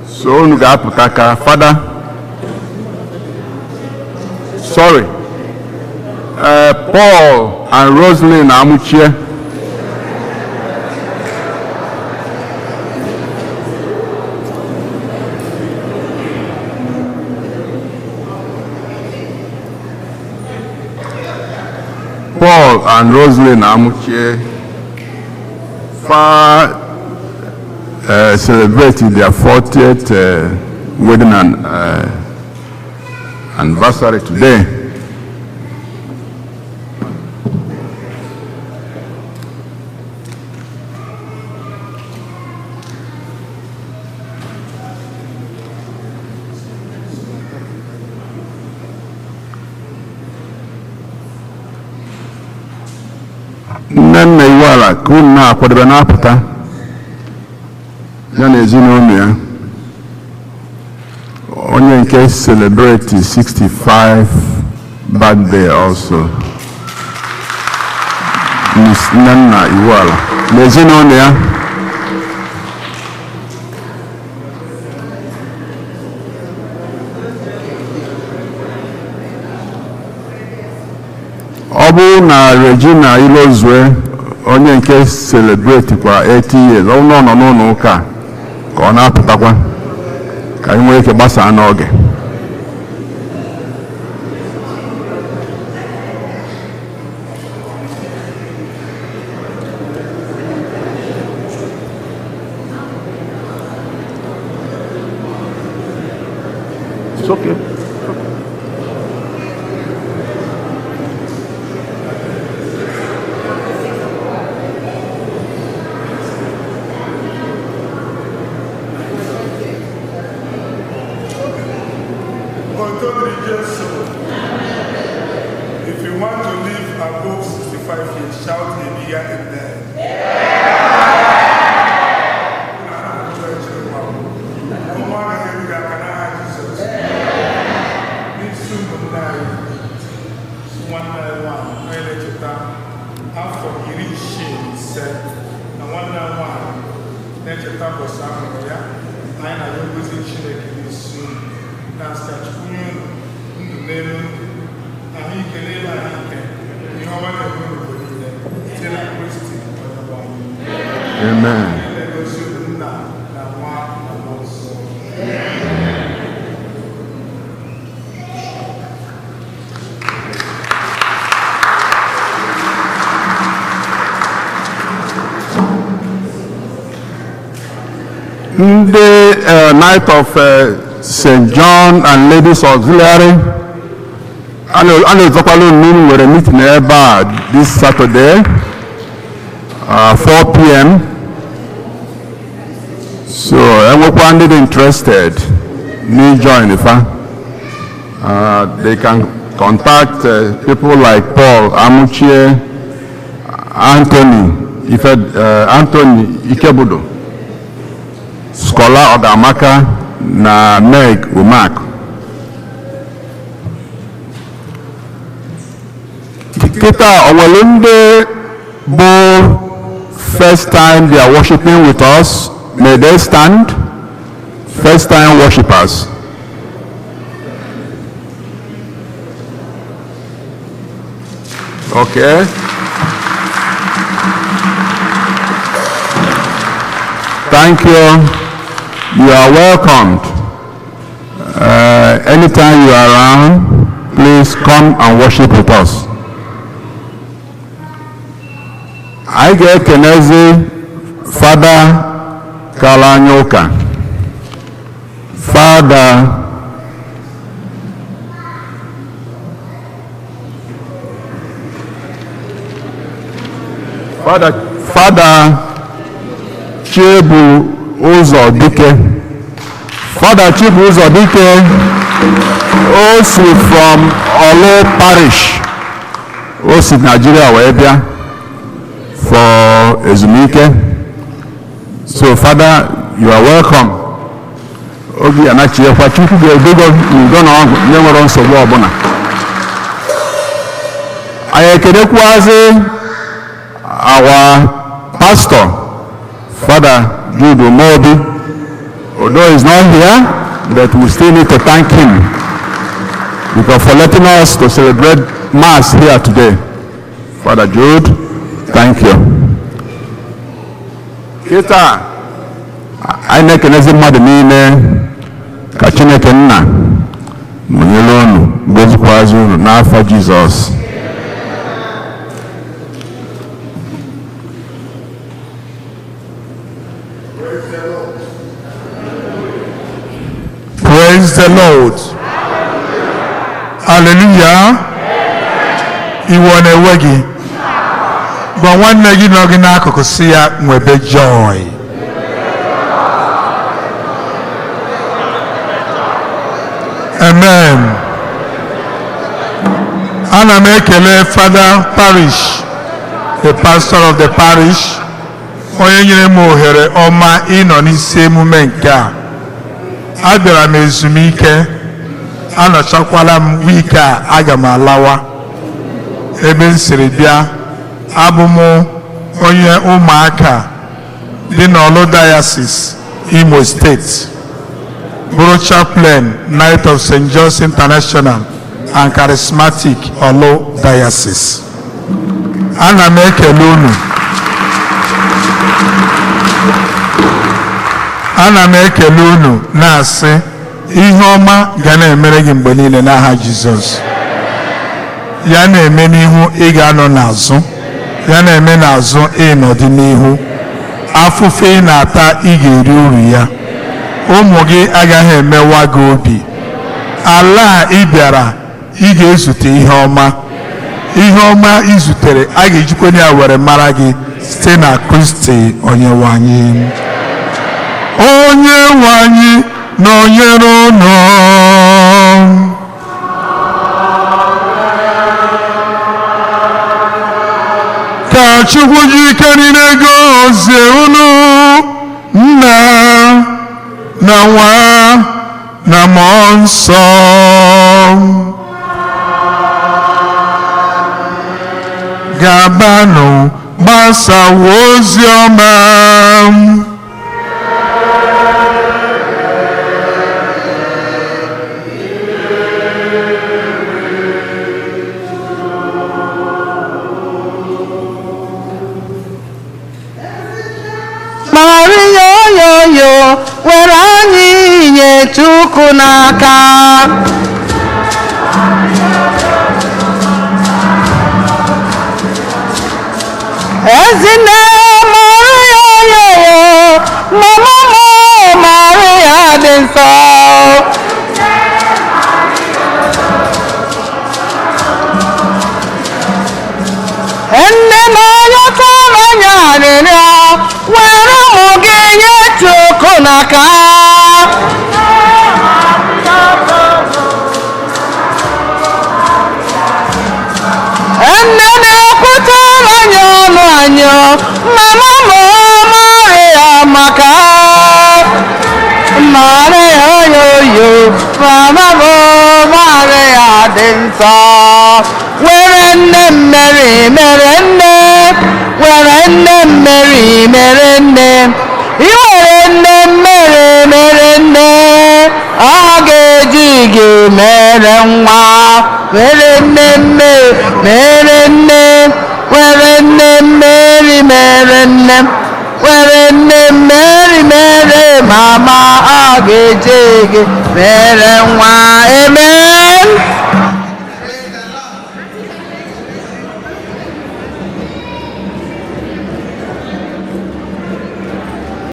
So unu ga-apụta ka Father. Sorry. Paul and Roslyn Amuchie. Paul and Roslyn Amuchie celebrated their 40th wedding anniversary today. Nne Iwala ka unu na-akwadebe na-apụta ya na ezinụlọ ya. Onye nke celebrate 65 birthday also. Miss Nana Iwala na ezinụlọ ya. Ọ bụ na Regina Ilozue onye nke celebrate kwa 80 years ọ nọ n'ụlọ ụka ka ọ na-apụtakwa ka anyị nwee ike gbasaa n'oge. It's okay. If you want to live above 65 years, shout a bigger amen. Amen. The night of St. John and Ladies Auxiliary, we're meeting about this Saturday, 4 p.m. So anyone interested, me join if they can contact people like Paul Amuchie, Anthony Ikebudo, Scholar Odamaka, na Meg Umak. Kita Owelunde Bo, first time they are worshiping with us. May they stand? First time worshippers. Okay. Thank you. You are welcomed. Anytime you are around, please come and worship with us. I get Kenezi, Father Kalanyoka. Father Chibu Uzodike. Father Chibu Uzodike. o si from Olo Parish, o si Nigeria wee bịa for ezumike. So Father, you are welcome. Ogi anachiekwa Chukwu ga-edogo n'udo na ọgụ ndị nwere nsogbu ọbụla. Anyị ekelekwazi our pastor, Father Jude Omobi. Although he's not here, but we still need to thank him because for letting us to celebrate Mass here today. Father Jude, thank you. Kita, anyị na-ekelezi mmadụ niile ka Chineke nna nọnyere unu gọzikwazi unu n'afọ Jizọs. Praise the Lord. Hallelujah. Iwo na-ewe gị. Gwa nwanne gị nọ gị n'akụkụ si ya nwebe joy. Amen. Ana m ekele Father Parish, the pastor of the parish, onye nyere m ohere ọma ịnọ n'isi emume nke a. Abịara m ezumike, anọchakwala m wiki a aga m alawa. Ebe m siri bịa, abụ m onye ụmụaka dị n'Olu Diocese, Imo State, bụrụ chaplain Knight of St. John's International and Charismatic Olu Diocese. Ana m ekele unu. Ana m ekele unu na-asị ihe ọma ga na-emere gị mgbe niile n'aha Jizọs. Ya na-eme n'ihu ị ga-anọ n'azụ, ya na-eme n'azụ ị nọdị n'ihu. Afụfụ ị na-ata ị ga-eri uru ya. Ụmụ gị agaghị emewa gị obi. Ala ị bịara ị ga-ezute ihe ọma. Ihe ọma ị zutere a ga-ejikwa ya were mara gị site na Kristi Onyenwe anyị. Onyenwe anyị nọnyere unu. Ka Chukwu ji ike niile gọzie unu, Nna na Nwa na Mmụọ Nsọ. Gabanụ gbasawa ozi ọma. Maria were anyị nye Chukwu n'aka. Ezinne Maria mama m Maria dị nsọ. Nne m ayọta n'anya arịrịọ were ụmụ gị nye Chukwu n'aka. Nne na-ekwutere anyị ọnụ anyị, mama m Maria maka. Maria yoyo, mama m Maria dị nsọ. Were nne Mary mere nne, were nne Mary mere nne, i were nne Mary mere nne, a ga-eji gị mere nwa. Were nne mere nne, were nne Mary mere nne, were nne Mary mere mama, a ga-eji gị mere nwa. Amen.